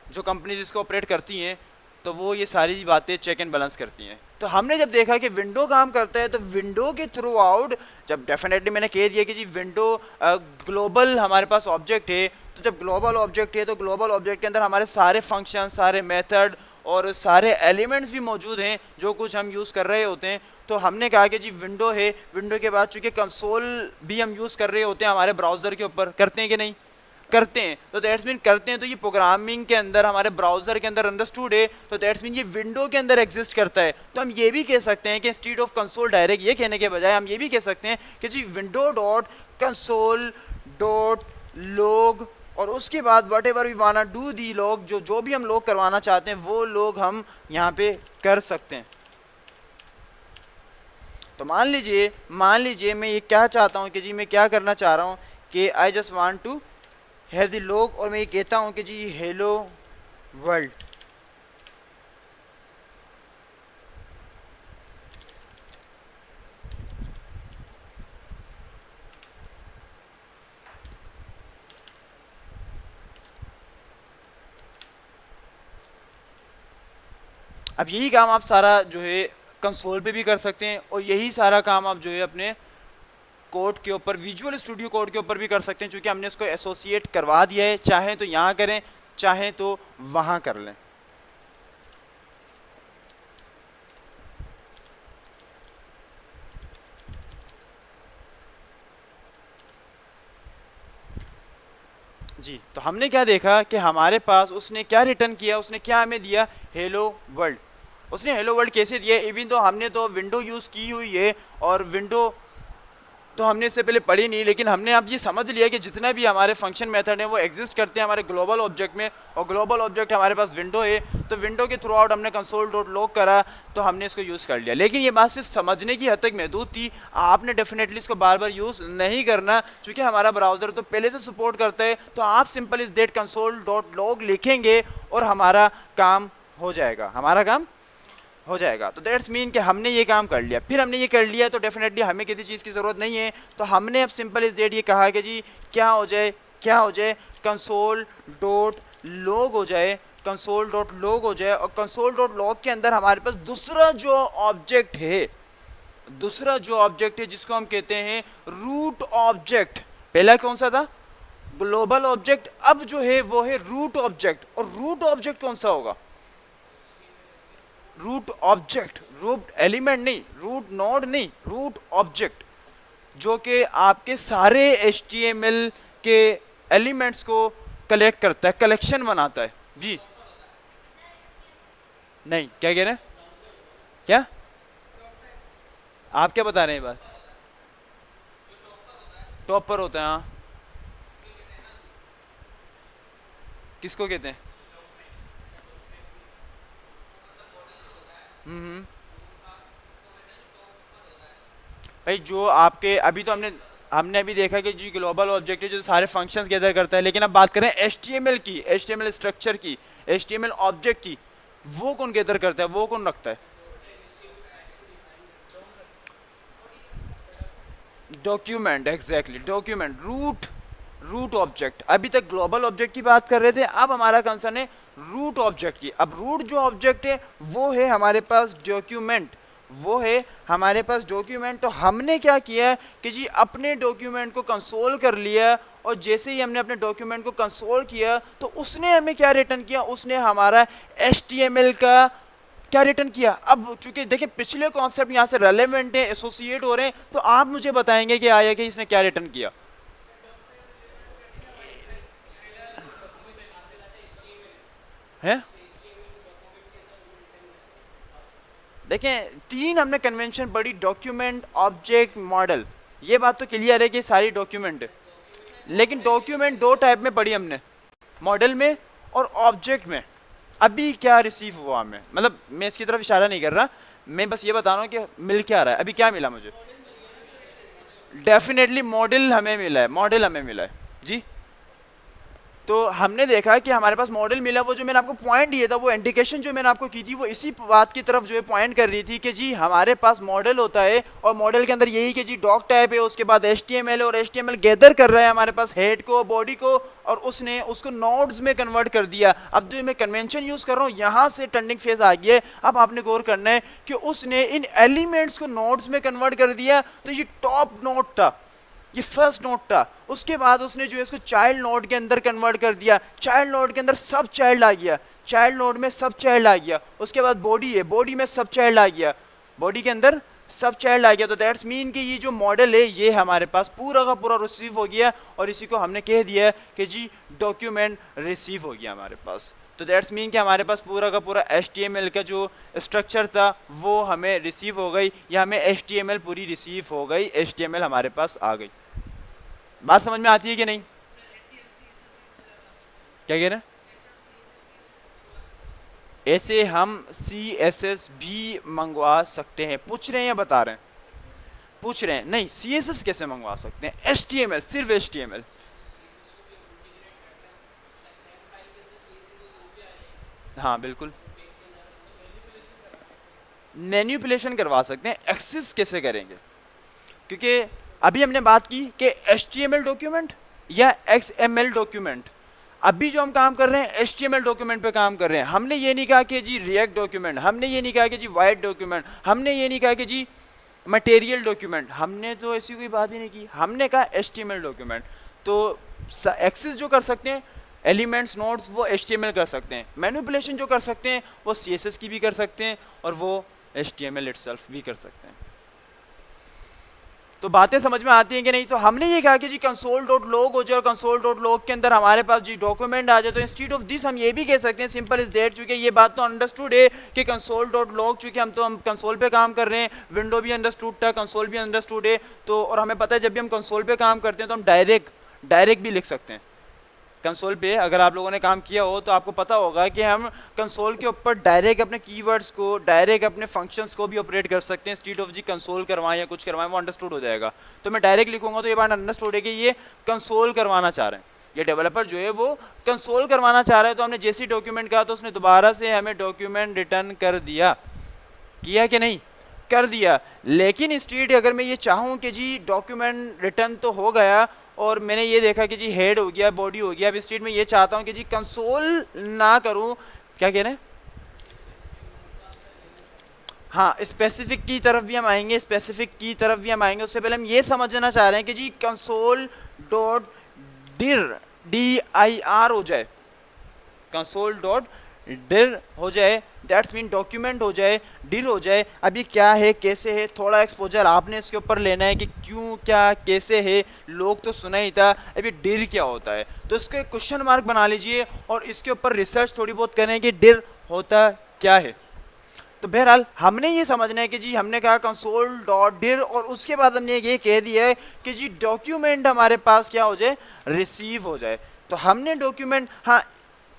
जो कंपनी जिसको ऑपरेट करती हैं, तो वो ये सारी बातें चेक एंड बैलेंस करती हैं। तो हमने जब देखा कि विंडो काम करता है, तो विंडो के थ्रू आउट, जब डेफिनेटली मैंने कह दिया कि जी विंडो ग्लोबल हमारे पास ऑब्जेक्ट है, तो जब ग्लोबल ऑब्जेक्ट है तो ग्लोबल ऑब्जेक्ट के अंदर हमारे सारे फंक्शन, सारे मेथड और सारे एलिमेंट्स भी मौजूद हैं, जो कुछ हम यूज़ कर रहे होते हैं। तो हमने कहा कि जी विंडो है, विंडो के बाद चूँकि कंसोल भी हम यूज़ कर रहे होते हैं हमारे ब्राउज़र के ऊपर, करते हैं कि नहीं करते हैं, तो दैट्स मीन करते हैं, तो ये प्रोग्रामिंग के अंदर हमारे ब्राउज़र के अंदर अंडरस्टूड है, तो दैट्स मीन ये विंडो के अंदर एग्जिस्ट करता है। तो हम ये भी कह सकते हैं कि इंस्टीड ऑफ कंसोल डायरेक्ट ये कहने के बजाय हम ये भी कह सकते हैं कि जी window dot console dot log, और उसके बाद whatever we wanna do the log, जो भी हम लोग करवाना चाहते हैं वो लोग हम यहाँ पे कर सकते हैं। तो मान लीजिए मैं ये क्या चाहता हूँ कि जी मैं क्या करना चाह रहा हूँ कि I just want to have the log, और मैं ये कहता हूँ कि जी हेलो वर्ल्ड। अब यही काम आप सारा जो है कंसोल पे भी कर सकते हैं, और यही सारा काम आप जो है अपने कोड के ऊपर, विजुअल स्टूडियो कोड के ऊपर भी कर सकते हैं, क्योंकि हमने इसको एसोसिएट करवा दिया है। चाहे तो यहाँ करें, चाहे तो वहाँ कर लें। जी, तो हमने क्या देखा कि हमारे पास उसने क्या रिटर्न किया, उसने क्या हमें दिया, हेलो वर्ल्ड। उसने हेलो वर्ल्ड कैसे दिया, इवन तो हमने तो विंडो यूज़ की हुई है, और विंडो तो हमने इससे पहले पढ़ी नहीं, लेकिन हमने अब ये समझ लिया कि जितना भी हमारे फंक्शन मेथड हैं वो एग्जिस्ट करते हैं हमारे ग्लोबल ऑब्जेक्ट में, और ग्लोबल ऑब्जेक्ट हमारे पास विंडो है, तो विंडो के थ्रू आउट हमने कंसोल डॉट लॉग करा, तो हमने इसको यूज़ कर लिया। लेकिन ये बात सिर्फ समझने की हद तक महदूद थी, आपने डेफिनेटली इसको बार बार यूज़ नहीं करना, क्योंकि हमारा ब्राउज़र तो पहले से सपोर्ट करता है। तो आप simple is that console dot log लिखेंगे और हमारा काम हो जाएगा, हमारा काम हो जाएगा। तो दैट्स मीन कि हमने ये काम कर लिया। फिर हमने ये कर लिया तो डेफिनेटली हमें किसी चीज़ की ज़रूरत नहीं है, तो हमने अब सिंपल इज दैट ये कहा कि जी क्या हो जाए, क्या हो जाए, कंसोल डॉट लॉग हो जाए, कंसोल डॉट लॉग हो जाए। और कंसोल डॉट लॉग के अंदर हमारे पास दूसरा जो ऑब्जेक्ट है, दूसरा जो ऑब्जेक्ट है जिसको हम कहते हैं रूट ऑब्जेक्ट। पहला कौन सा था, ग्लोबल ऑब्जेक्ट, अब जो है वो है रूट ऑब्जेक्ट। और रूट ऑब्जेक्ट कौन सा होगा, रूट ऑब्जेक्ट, रूट एलिमेंट नहीं, रूट नोड नहीं, रूट ऑब्जेक्ट, जो कि आपके सारे HTML के एलिमेंट्स को कलेक्ट करता है, कलेक्शन बनाता है। जी नहीं, क्या कह रहे हैं, क्या आप क्या बता रहे हैं, बात टॉप पर होता है, हाँ किसको कहते हैं, हम्म, भाई जो आपके अभी तो हमने हमने अभी देखा कि जी ग्लोबल ऑब्जेक्ट है जो सारे फंक्शंस गैदर करता है, लेकिन अब बात करें HTML की, HTML स्ट्रक्चर की, HTML ऑब्जेक्ट की, वो कौन गैदर करता है, वो कौन रखता है, document, exactly document, root, root object. अभी तक ग्लोबल ऑब्जेक्ट की बात कर रहे थे, अब हमारा कंसर्न है रूट ऑब्जेक्ट की। अब रूट जो ऑब्जेक्ट है वो है हमारे पास डॉक्यूमेंट, वो है हमारे पास डॉक्यूमेंट। तो हमने क्या किया कि जी अपने डॉक्यूमेंट को कंसोल कर लिया, और जैसे ही हमने अपने डॉक्यूमेंट को कंसोल किया तो उसने हमें क्या रिटर्न किया, उसने हमारा HTML का क्या रिटर्न किया। अब चूंकि देखिए पिछले कॉन्सेप्ट यहाँ से रेलेवेंट है, एसोसिएट हो रहे हैं, तो आप मुझे बताएंगे कि आया कि इसने क्या रिटर्न किया है। देखें तीन हमने कन्वेंशन पढ़ी, डॉक्यूमेंट, ऑब्जेक्ट, मॉडल, ये बात तो क्लियर है कि सारी डॉक्यूमेंट है, लेकिन डॉक्यूमेंट दो टाइप में पढ़ी हमने, मॉडल में और ऑब्जेक्ट में। अभी क्या रिसीव हुआ हमें, मतलब मैं इसकी तरफ इशारा नहीं कर रहा, मैं बस ये बता रहा हूँ कि मिल क्या रहा है, अभी क्या मिला मुझे, डेफिनेटली मॉडल हमें मिला है, मॉडल हमें मिला है जी। तो हमने देखा कि हमारे पास मॉडल मिला, वो जो मैंने आपको पॉइंट दिया था, वो इंडिकेशन जो मैंने आपको की थी, वो इसी बात की तरफ जो है पॉइंट कर रही थी कि जी हमारे पास मॉडल होता है, और मॉडल के अंदर यही कि जी डॉक टाइप है, उसके बाद HTML है, और HTML गैदर कर रहा है हमारे पास हेड को, बॉडी को, और उसने उसको नोड्स में कन्वर्ट कर दिया। अब जो मैं कन्वेंशन यूज कर रहा हूँ, यहाँ से टर्निंग फेज आ गया है। अब आपने गौर करना है कि उसने इन एलिमेंट्स को नोड्स में कन्वर्ट कर दिया, तो ये टॉप नोड था, ये फर्स्ट नोड था। उसके बाद उसने जो है इसको चाइल्ड नोड के अंदर कन्वर्ट कर दिया, चाइल्ड नोड के अंदर सब चाइल्ड आ गया, चाइल्ड नोड में सब चाइल्ड आ गया। उसके बाद बॉडी है, बॉडी में सब चाइल्ड आ गया, बॉडी के अंदर सब चाइल्ड आ गया। तो दैट्स मीन कि ये जो मॉडल है ये हमारे पास पूरा का पूरा रिसीव हो गया, और इसी को हमने कह दिया कि जी डॉक्यूमेंट रिसीव हो गया हमारे पास। तो दैट्स मीन कि हमारे पास पूरा का पूरा HTML का जो स्ट्रक्चर था वो हमें रिसीव हो गई, या हमें HTML पूरी रिसीव हो गई, HTML हमारे पास आ गई। बात समझ में आती है कि नहीं, क्या कह रहे हैं, ऐसे हम CSS भी मंगवा सकते हैं, पूछ रहे हैं या बता रहे हैं, पूछ रहे हैं, नहीं CSS कैसे मंगवा सकते हैं, HTML, सिर्फ HTML। हाँ बिल्कुल, मैनिपुलेशन करवा सकते हैं। एक्सेस कैसे करेंगे? क्योंकि अभी हमने बात की कि HTML डॉक्यूमेंट या XML डॉक्यूमेंट, अभी जो हम काम कर रहे हैं HTML डॉक्यूमेंट पे काम कर रहे हैं। हमने ये नहीं कहा कि जी रिएक्ट डॉक्यूमेंट, हमने ये नहीं कहा कि जी वाइट डॉक्यूमेंट, हमने ये नहीं कहा कि जी मटेरियल डॉक्यूमेंट, हमने तो ऐसी कोई बात ही नहीं की, हमने कहा HTML डॉक्यूमेंट। तो एक्सेस जो कर सकते हैं एलिमेंट्स नोड्स वो HTML कर सकते हैं, मैनिपुलेशन जो कर सकते हैं वो CSS की भी कर सकते हैं और वो HTML इटसेल्फ भी कर सकते हैं। तो बातें समझ में आती हैं कि नहीं? तो हमने ये कहा कि जी कंसोल डॉट लॉग हो जाए और कंसोल डॉट लॉग के अंदर हमारे पास जी डॉक्यूमेंट आ जाए। तो इंस्टीड ऑफ दिस हम ये भी कह सकते हैं सिंपल इज दैट, चूंकि ये बात तो अंडरस्टूड है कि कंसोल डॉट लॉग, चूंकि हम कंसोल पे काम कर रहे हैं, विंडो भी अंडरस्टूड था, कंसोल भी अंडरस्टूड है। तो और हमें पता है जब भी हम कंसोल पे काम करते हैं तो हम डायरेक्ट भी लिख सकते हैं। कंसोल पे अगर आप लोगों ने काम किया हो तो आपको पता होगा कि हम कंसोल के ऊपर डायरेक्ट अपने कीवर्ड्स को, डायरेक्ट अपने फंक्शंस को भी ऑपरेट कर सकते हैं। इंस्टीड ऑफ जी कंसोल करवाएं या कुछ करवाएं, वो अंडरस्टूड हो जाएगा। तो मैं डायरेक्ट लिखूंगा तो ये बात अंडरस्टूड है कि ये कंसोल करवाना चाह रहे हैं, ये डेवलपर जो है वो कंसोल करवाना चाह रहा है। तो हमने जैसे डॉक्यूमेंट कहा तो उसने दोबारा से हमें डॉक्यूमेंट रिटर्न कर दिया, किया कि नहीं? कर दिया। लेकिन इंस्टीड अगर मैं ये चाहूँ कि जी डॉक्यूमेंट रिटर्न तो हो गया और मैंने ये देखा कि जी हेड हो गया, बॉडी हो गया, अब स्टेट में ये चाहता हूँ कि जी कंसोल ना करूँ, क्या कह रहे हैं? हाँ, स्पेसिफिक की तरफ भी हम आएंगे, स्पेसिफिक की तरफ भी हम आएंगे। उससे पहले हम ये समझना चाह रहे हैं कि जी कंसोल डॉट डिर DIR हो जाए, कंसोल डॉट डिर हो जाए, दैट्स मीन डॉक्यूमेंट हो जाए, डिर हो जाए। अभी क्या है, कैसे है, थोड़ा एक्सपोजर आपने इसके ऊपर लेना है कि क्यों, क्या, कैसे है। लोग तो सुना ही था, अभी डिर क्या होता है, तो इसको एक क्वेश्चन मार्क बना लीजिए और इसके ऊपर रिसर्च थोड़ी बहुत करें कि डिर होता क्या है। तो बहरहाल हमने ये समझना है कि जी हमने कहा कंसोल डॉट डिर और उसके बाद हमने ये कह दिया है कि जी डॉक्यूमेंट हमारे पास क्या हो जाए, रिसीव हो जाए। तो हमने डॉक्यूमेंट, हाँ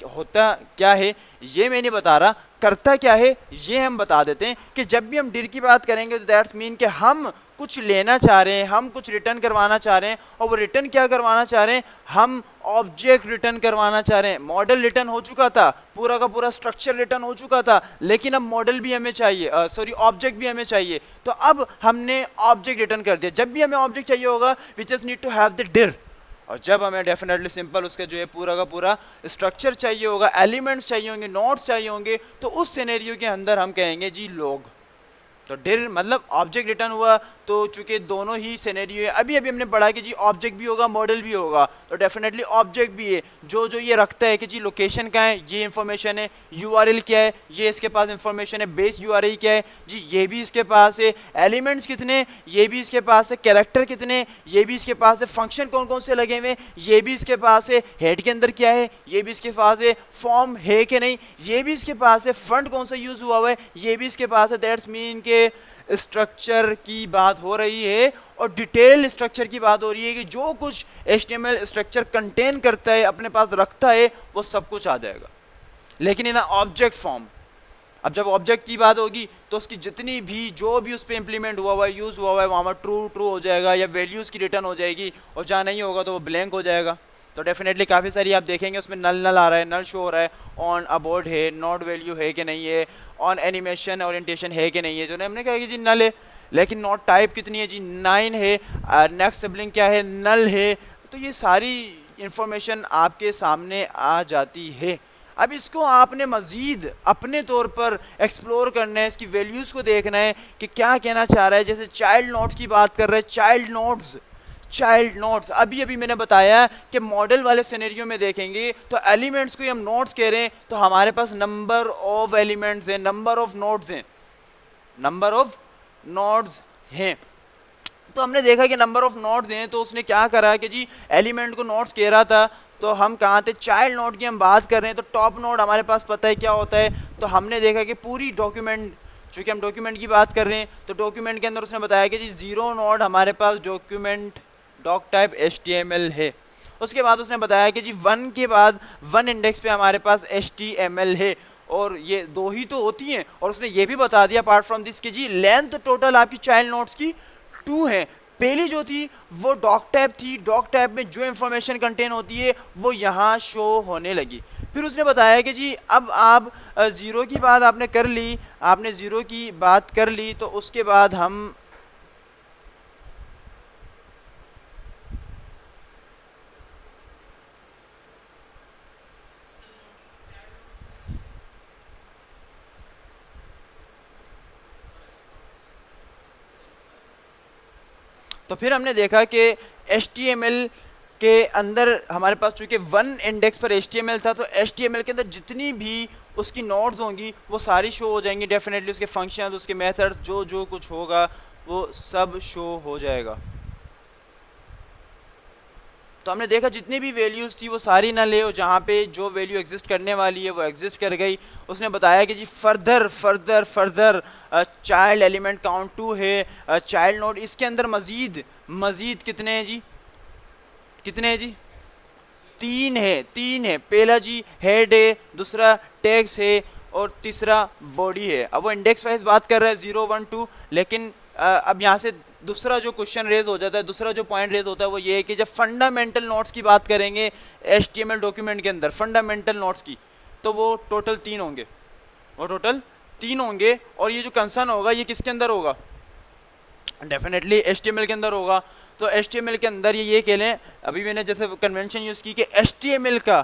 होता क्या है ये मैं नहीं बता रहा, करता क्या है ये हम बता देते हैं कि जब भी हम डिर की बात करेंगे तो दैट्स मीन कि हम कुछ लेना चाह रहे हैं, हम कुछ रिटर्न करवाना चाह रहे हैं। और वो रिटर्न क्या करवाना चाह रहे हैं? हम ऑब्जेक्ट रिटर्न करवाना चाह रहे हैं। मॉडल रिटर्न हो चुका था, पूरा का पूरा स्ट्रक्चर रिटर्न हो चुका था, लेकिन अब मॉडल भी हमें चाहिए, सॉरी ऑब्जेक्ट भी हमें चाहिए। तो अब हमने ऑब्जेक्ट रिटर्न कर दिया। जब भी हमें ऑब्जेक्ट चाहिए होगा we just need to have the dir, और जब हमें डेफिनेटली सिंपल उसका जो है पूरा का पूरा स्ट्रक्चर चाहिए होगा, एलिमेंट्स चाहिए होंगे, नोड्स चाहिए होंगे, तो उस सिनेरियो के अंदर हम कहेंगे जी लॉग। तो डिर मतलब ऑब्जेक्ट रिटर्न हुआ। तो चूंकि दोनों ही सिनेरियो है, अभी अभी हमने पढ़ा कि जी ऑब्जेक्ट भी होगा, मॉडल भी होगा, तो डेफिनेटली ऑब्जेक्ट भी है जो जो ये रखता है कि जी लोकेशन क्या है, ये इंफॉर्मेशन है, URL क्या है, ये इसके पास इंफॉर्मेशन है, बेस URL क्या है जी, ये भी इसके पास है, एलिमेंट्स कितने, ये भी इसके पास है, कैरेक्टर कितने, ये भी इसके पास है, फंक्शन कौन कौन से लगे हुए, ये भी इसके पास है, हेड के अंदर क्या है, ये भी इसके पास है, फॉर्म है कि नहीं, ये भी इसके पास है, फ्रंट कौन सा यूज हुआ हुआ है, ये भी इसके पास है। दैट्स मीन के स्ट्रक्चर की बात हो रही है और डिटेल स्ट्रक्चर की बात हो रही है कि जो कुछ HTML स्ट्रक्चर कंटेन करता है, अपने पास रखता है, वो सब कुछ आ जाएगा, लेकिन इन ऑब्जेक्ट फॉर्म। अब जब ऑब्जेक्ट की बात होगी तो उसकी जितनी भी जो भी उस पर इंप्लीमेंट हुआ है, यूज हुआ है, वहाँ ट्रू ट्रू हो जाएगा या वैल्यूज की रिटर्न हो जाएगी, और जहाँ नहीं होगा तो वो ब्लैंक हो जाएगा। तो डेफिनेटली काफ़ी सारी आप देखेंगे उसमें नल नल आ रहा है, नल शो हो रहा है, ऑन अबोर्ड है, नॉट वैल्यू है कि नहीं है, ऑन एनिमेशन ओरिएंटेशन है कि नहीं है, जो हमने कहा कि जी नल है, लेकिन नॉट टाइप कितनी है जी 9 है, नेक्स्ट सिबलिंग क्या है, नल है। तो ये सारी इंफॉर्मेशन आपके सामने आ जाती है। अब इसको आपने मज़ीद अपने तौर पर एक्सप्लोर करना है, इसकी वैल्यूज़ को देखना है कि क्या कहना चाह रहा है। जैसे चाइल्ड नोड्स की बात कर रहे हैं, चाइल्ड नोड्स अभी अभी मैंने बताया कि मॉडल वाले सिनेरियो में देखेंगे तो एलिमेंट्स को हम नोड्स कह रहे हैं, तो हमारे पास नंबर ऑफ एलिमेंट्स हैं, नंबर ऑफ नोड्स हैं, नंबर ऑफ नोड्स हैं। तो हमने देखा कि नंबर ऑफ नोड्स हैं, तो उसने क्या करा कि जी एलिमेंट को नोड्स कह रहा था। तो हम कहाँ थे, चाइल्ड नोड की हम बात कर रहे हैं, तो टॉप नोड हमारे पास पता है क्या होता है। तो हमने देखा कि पूरी डॉक्यूमेंट, चूँकि हम डॉक्यूमेंट की बात कर रहे हैं, तो डॉक्यूमेंट के अंदर उसने बताया कि जी 0 नोड हमारे पास डॉक्यूमेंट डॉक टाइप HTML है। उसके बाद उसने बताया कि जी 1 के बाद 1 इंडेक्स पे हमारे पास HTML है, और ये 2 ही तो होती हैं। और उसने ये भी बता दिया अपार्ट फ्रॉम दिस कि जी लेंथ टोटल आपकी चाइल्ड नोड्स की 2 है। पहली जो थी वो डॉक टाइप थी, डॉक टाइप में जो इंफॉर्मेशन कंटेन होती है वो यहाँ शो होने लगी। फिर उसने बताया कि जी अब आप ज़ीरो की बात आपने कर ली, आपने ज़ीरो की बात कर ली, तो उसके बाद हम तो फिर हमने देखा कि HTML के अंदर हमारे पास चूंकि वन इंडेक्स पर HTML था, तो HTML के अंदर जितनी भी उसकी नोड्स होंगी वो सारी शो हो जाएंगी डेफिनेटली, उसके फंक्शंस, उसके मेथड्स, जो जो कुछ होगा वो सब शो हो जाएगा। तो हमने देखा जितनी भी वैल्यूज़ थी वो सारी ना ले, और जहाँ पे जो वैल्यू एग्जिस्ट करने वाली है वो एग्जिस्ट कर गई। उसने बताया कि जी further further further child element count 2 है, चाइल्ड नोड इसके अंदर मज़ीद मज़ीद कितने हैं जी, कितने हैं जी, तीन है। पहला जी हेड है, दूसरा टैग्स है, और तीसरा बॉडी है। अब वो इंडेक्स वाइज बात कर रहा है 0 1 2, लेकिन अब यहाँ से दूसरा जो क्वेश्चन रेज हो जाता है, दूसरा जो पॉइंट रेज होता है वो ये है कि जब फंडामेंटल नोट्स की बात करेंगे HTML डॉक्यूमेंट के अंदर, फंडामेंटल नोट्स की, तो वो टोटल 3 होंगे, वो टोटल 3 होंगे। और ये जो कंसर्न होगा ये किसके अंदर होगा, डेफिनेटली HTML के अंदर होगा। तो HTML के अंदर ये कह लें, अभी मैंने जैसे कन्वेंशन यूज़ की कि HTML का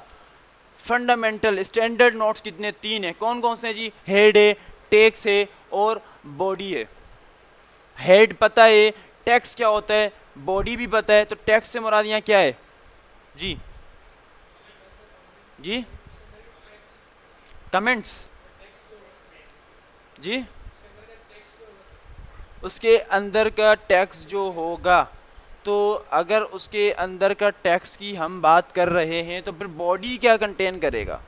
फंडामेंटल स्टैंडर्ड नोट्स कितने, 3 है। कौन कौन से हैं जी, हेड है, टेक्स है और बॉडी है। हेड पता है, टेक्स्ट क्या होता है, बॉडी भी पता है। तो टेक्स्ट से मुराद यहाँ क्या है जी, जी कमेंट्स जी, उसके अंदर का टेक्स्ट जो होगा, तो अगर उसके अंदर का टेक्स्ट की हम बात कर रहे हैं तो फिर बॉडी क्या कंटेन करेगा,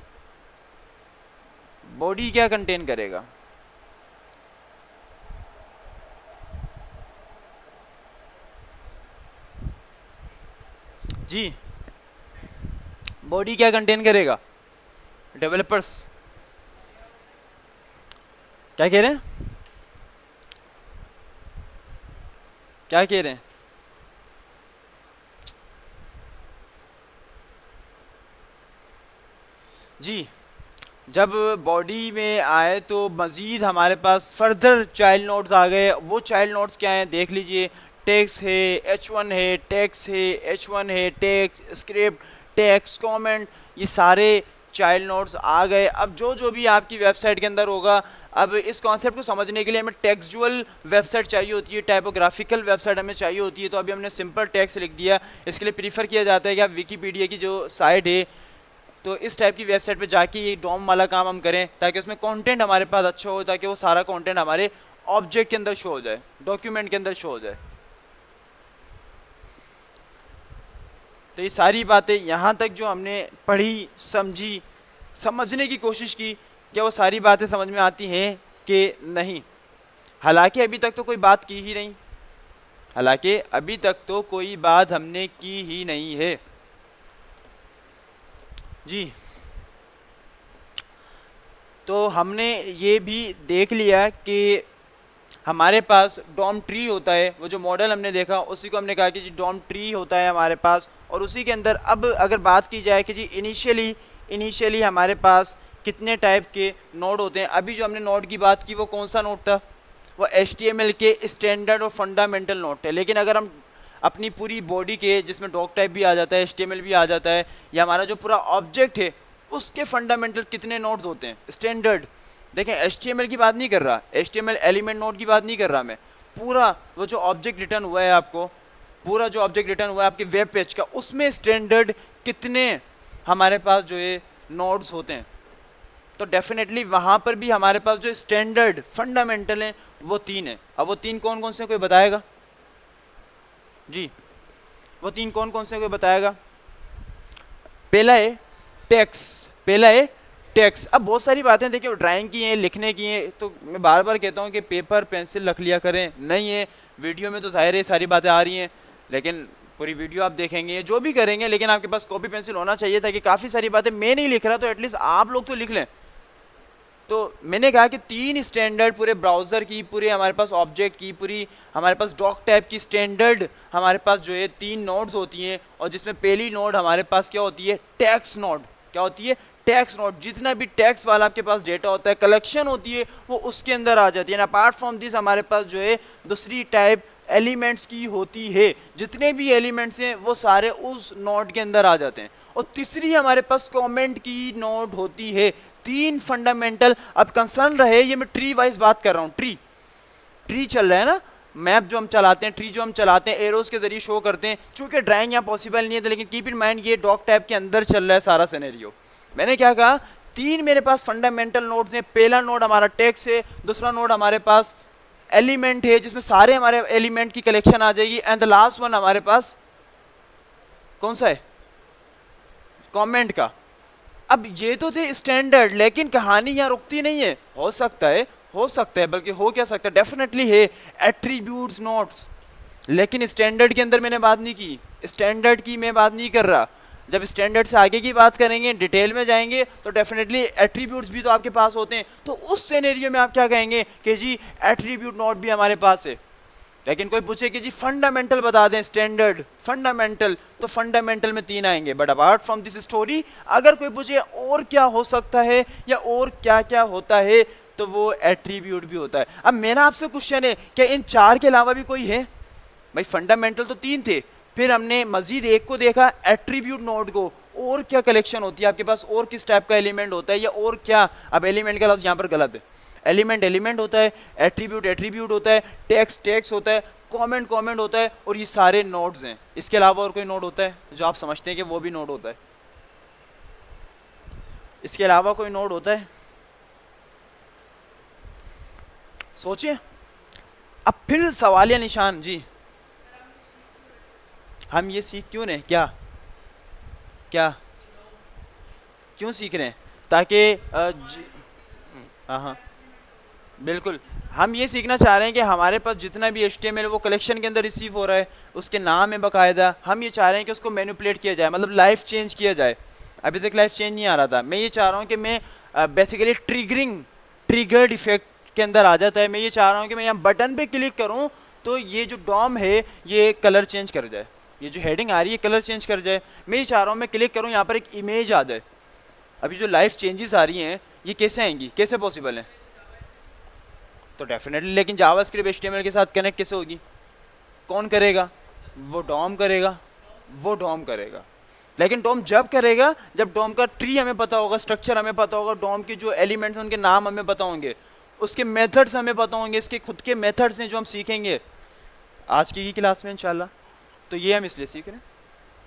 बॉडी क्या कंटेन करेगा जी, बॉडी क्या कंटेन करेगा, डेवलपर्स क्या कह रहे हैं, क्या कह रहे हैं जी। जब बॉडी में आए तो मज़ीद हमारे पास फर्दर चाइल्ड नोड्स आ गए। वो चाइल्ड नोड्स क्या हैं देख लीजिए, टेक्स्ट है, H1 है, टेक्स्ट है, H1 है, टेक्स्ट, स्क्रिप्ट, टेक्स्ट, कमेंट, ये सारे चाइल्ड नोड्स आ गए। अब जो जो भी आपकी वेबसाइट के अंदर होगा, अब इस कॉन्सेप्ट को समझने के लिए हमें टेक्सचुअल वेबसाइट चाहिए होती है, टाइपोग्राफिकल वेबसाइट हमें चाहिए होती है। तो अभी हमने सिंपल टेक्स्ट लिख दिया। इसके लिए प्रीफर किया जाता है कि आप विकीपीडिया की जो साइट है, तो इस टाइप की वेबसाइट पे जाके ये डॉम वाला काम हम करें, ताकि उसमें कंटेंट हमारे पास अच्छा हो, ताकि वो सारा कंटेंट हमारे ऑब्जेक्ट के अंदर शो हो जाए, डॉक्यूमेंट के अंदर शो हो जाए। तो ये सारी बातें यहाँ तक जो हमने पढ़ी, समझी, समझने की कोशिश की, क्या वो सारी बातें समझ में आती हैं कि नहीं। हालांकि अभी तक तो कोई बात की ही नहीं, हालांकि अभी तक तो कोई बात हमने की ही नहीं है जी। तो हमने ये भी देख लिया कि हमारे पास डॉम ट्री होता है, वो जो मॉडल हमने देखा उसी को हमने कहा कि जी डॉम ट्री होता है हमारे पास। और उसी के अंदर अब अगर बात की जाए कि जी इनिशियली हमारे पास कितने टाइप के नोड होते हैं। अभी जो हमने नोड की बात की वो कौन सा नोड था, वो HTML के स्टैंडर्ड और फंडामेंटल नोड थे। लेकिन अगर हम अपनी पूरी बॉडी के, जिसमें डॉक टाइप भी आ जाता है, HTML भी आ जाता है, या हमारा जो पूरा ऑब्जेक्ट है उसके फंडामेंटल कितने नोड्स होते हैं स्टैंडर्ड। देखें HTML की बात नहीं कर रहा, HTML एलिमेंट नोड की बात नहीं कर रहा मैं, पूरा वो जो ऑब्जेक्ट रिटर्न हुआ है आपको, पूरा जो ऑब्जेक्ट रिटर्न हुआ है आपके वेब पेज का, उसमें स्टैंडर्ड कितने हमारे पास जो है नोड्स होते हैं। तो डेफिनेटली वहाँ पर भी हमारे पास जो स्टैंडर्ड फंडामेंटल हैं वो 3 है। अब वो 3 कौन कौन से कोई बताएगा जी, वो 3 कौन कौन से कोई बताएगा। पहला है टेक्स्ट, पहला है टेक्स्ट। अब बहुत सारी बातें देखिए, ड्राइंग की हैं, लिखने की हैं, तो मैं बार बार कहता हूँ कि पेपर पेंसिल रख लिया करें। नहीं है वीडियो में तो ज़ाहिर है सारी बातें आ रही हैं, लेकिन पूरी वीडियो आप देखेंगे जो भी करेंगे, लेकिन आपके पास कॉपी पेंसिल होना चाहिए, ताकि काफ़ी सारी बातें मैं नहीं लिख रहा तो एटलीस्ट आप लोग तो लिख लें। तो मैंने कहा कि 3 स्टैंडर्ड पूरे ब्राउज़र की, पूरे हमारे पास ऑब्जेक्ट की, पूरी हमारे पास डॉक टाइप की स्टैंडर्ड हमारे पास जो है 3 नोड्स होती हैं। और जिसमें पहली नोड हमारे पास क्या होती है, टेक्स्ट नोड। क्या होती है, टैक्स नोट, जितना भी टैक्स वाला आपके पास डेटा होता है, कलेक्शन होती है, वो उसके अंदर आ जाती है। अपार्ट फ्रॉम दिस हमारे पास जो है दूसरी टाइप एलिमेंट्स की होती है, जितने भी एलिमेंट्स हैं वो सारे उस नोड के अंदर आ जाते हैं। और तीसरी हमारे पास कमेंट की नोड होती है। तीन फंडामेंटल, अब कंसर्न रहे ये मैं ट्री वाइज बात कर रहा हूँ, ट्री चल रहा है ना, मैप जो हम चलाते हैं, ट्री जो हम चलाते हैं, एरोस के जरिए शो करते हैं। चूंकि ड्राइंग यहाँ पॉसिबल नहीं है, लेकिन कीप इन माइंड ये डॉग टैब के अंदर चल रहा है सारा सिनेरियो। मैंने क्या कहा, तीन मेरे पास फंडामेंटल नोड्स हैं। पहला नोड हमारा टेक्स्ट है, दूसरा नोड हमारे पास एलिमेंट है जिसमें सारे हमारे एलिमेंट की कलेक्शन आ जाएगी, एंड द लास्ट वन हमारे पास कौन सा है, कमेंट का। अब ये तो थे स्टैंडर्ड, लेकिन कहानी यहाँ रुकती नहीं है। हो सकता है, बल्कि हो क्या सकता है, डेफिनेटली है एट्रीब्यूट्स नोट्स, लेकिन स्टैंडर्ड के अंदर मैंने बात नहीं की, स्टैंडर्ड की मैं बात नहीं कर रहा। जब स्टैंडर्ड से आगे की बात करेंगे, डिटेल में जाएंगे, तो डेफिनेटली एट्रीब्यूट्स भी तो आपके पास होते हैं। तो उस सिनेरियो में आप क्या कहेंगे कि जी एट्रीब्यूट नोट भी हमारे पास है। लेकिन कोई पूछे कि जी फंडामेंटल बता दें, स्टैंडर्ड फंडामेंटल, तो फंडामेंटल में तीन आएंगे। But apart from this story अगर कोई पूछे और क्या हो सकता है या और क्या क्या होता है, तो वो एट्रीब्यूट भी होता है। अब मेरा आपसे क्वेश्चन है, क्या इन चार के अलावा भी कोई है? भाई फंडामेंटल तो तीन थे, फिर हमने मजीद एक को देखा, एट्रीब्यूट नोड को। और क्या कलेक्शन होती है आपके पास, और किस टाइप का एलिमेंट होता है, या और क्या? अब एलिमेंट का लफ्ज़ यहाँ पर गलत है। एलिमेंट होता है, एट्रीब्यूट होता है, टेक्स्ट होता है, कमेंट होता है, और ये सारे नोड्स हैं। इसके अलावा और कोई नोड होता है जो आप समझते हैं कि वो भी नोड होता है? इसके अलावा कोई नोड होता है? सोचिए। अब फिर सवालिया निशान जी, हम ये सीख क्यों रहे, क्या क्यों सीख रहे हैं? ताकि हाँ बिल्कुल, हम ये सीखना चाह रहे हैं कि हमारे पास जितना भी HTML वो कलेक्शन के अंदर रिसीव हो रहा है, उसके नाम है बाकायदा, हम ये चाह रहे हैं कि उसको मैनिपुलेट किया जाए, मतलब लाइफ चेंज किया जाए। अभी तक लाइफ चेंज नहीं आ रहा था। मैं ये चाह रहा हूँ कि मैं बेसिकली ट्रिगर्ड इफेक्ट के अंदर आ जाता है। मैं ये चाह रहा हूँ कि मैं यहाँ बटन पे क्लिक करूँ तो ये जो डॉम है ये कलर चेंज कर जाए, ये जो हेडिंग आ रही है कलर चेंज कर जाए। मैं ये चाह रहा हूँ मैं क्लिक करूँ, यहाँ पर एक इमेज आ जाए। अभी जो लाइफ चेंजेस आ रही हैं ये कैसे आएंगी, कैसे पॉसिबल है? तो डेफिनेटली, लेकिन जावास्क्रिप्ट HTML के साथ कनेक्ट कैसे होगी? कौन करेगा? वो डॉम करेगा। लेकिन डॉम जब करेगा जब डॉम का ट्री हमें पता होगा, स्ट्रक्चर हमें पता होगा, डॉम के जो एलिमेंट्स उनके नाम हमें पता होंगे, उसके मेथड्स हमें पता होंगे, इसके खुद के मेथड्स हैं जो हम सीखेंगे आज की क्लास में इंशाल्लाह। तो ये हम इसलिए सीख रहे हैं।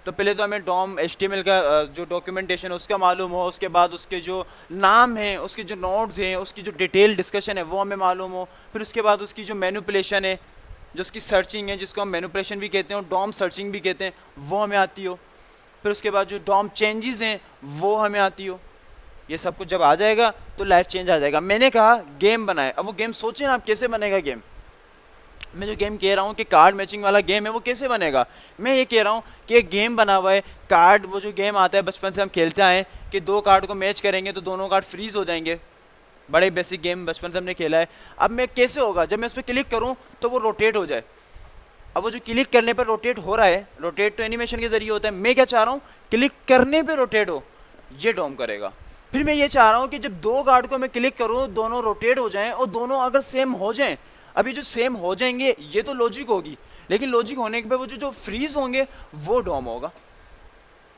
तो पहले तो हमें डॉम HTML का जो डॉक्यूमेंटेशन है उसका मालूम हो, उसके बाद उसके जो नाम हैं, उसके जो नोड्स हैं, उसकी जो डिटेल डिस्कशन है वो हमें मालूम हो, फिर उसके बाद उसकी जो मैनिपुलेशन है, जो उसकी सर्चिंग है, जिसको हम मैनिपुलेशन भी कहते हैं और डॉम सर्चिंग भी कहते हैं, वो हमें आती हो, फिर उसके बाद जो डॉम चेंजेस हैं वो हमें आती हो। ये सब कुछ जब आ जाएगा तो लाइफ चेंज आ जाएगा। मैंने कहा गेम बनाए, अब वो गेम सोचें ना आप कैसे बनेगा गेम। मैं जो गेम कह रहा हूँ कि कार्ड मैचिंग वाला गेम है वो कैसे बनेगा, मैं ये कह रहा हूँ कि एक गेम बना हुआ है कार्ड, वो जो गेम आता है बचपन से हम खेलते आए हैं कि दो कार्ड को मैच करेंगे तो दोनों कार्ड फ्रीज हो जाएंगे। बड़े बेसिक गेम बचपन से हमने खेला है। अब मैं कैसे होगा, जब मैं उस पर क्लिक करूँ तो वो रोटेट हो जाए। अब वो जो क्लिक करने पर रोटेट हो रहा है, रोटेट तो एनिमेशन के जरिए होता है, मैं क्या चाह रहा हूँ क्लिक करने पर रोटेट हो, ये डॉम करेगा। फिर मैं ये चाह रहा हूँ कि जब दो कार्ड को मैं क्लिक करूँ दोनों रोटेट हो जाएं और दोनों अगर सेम हो जाएं, अभी जो सेम हो जाएंगे ये तो लॉजिक होगी, लेकिन लॉजिक होने के बाद वो जो फ्रीज होंगे वो डॉम होगा।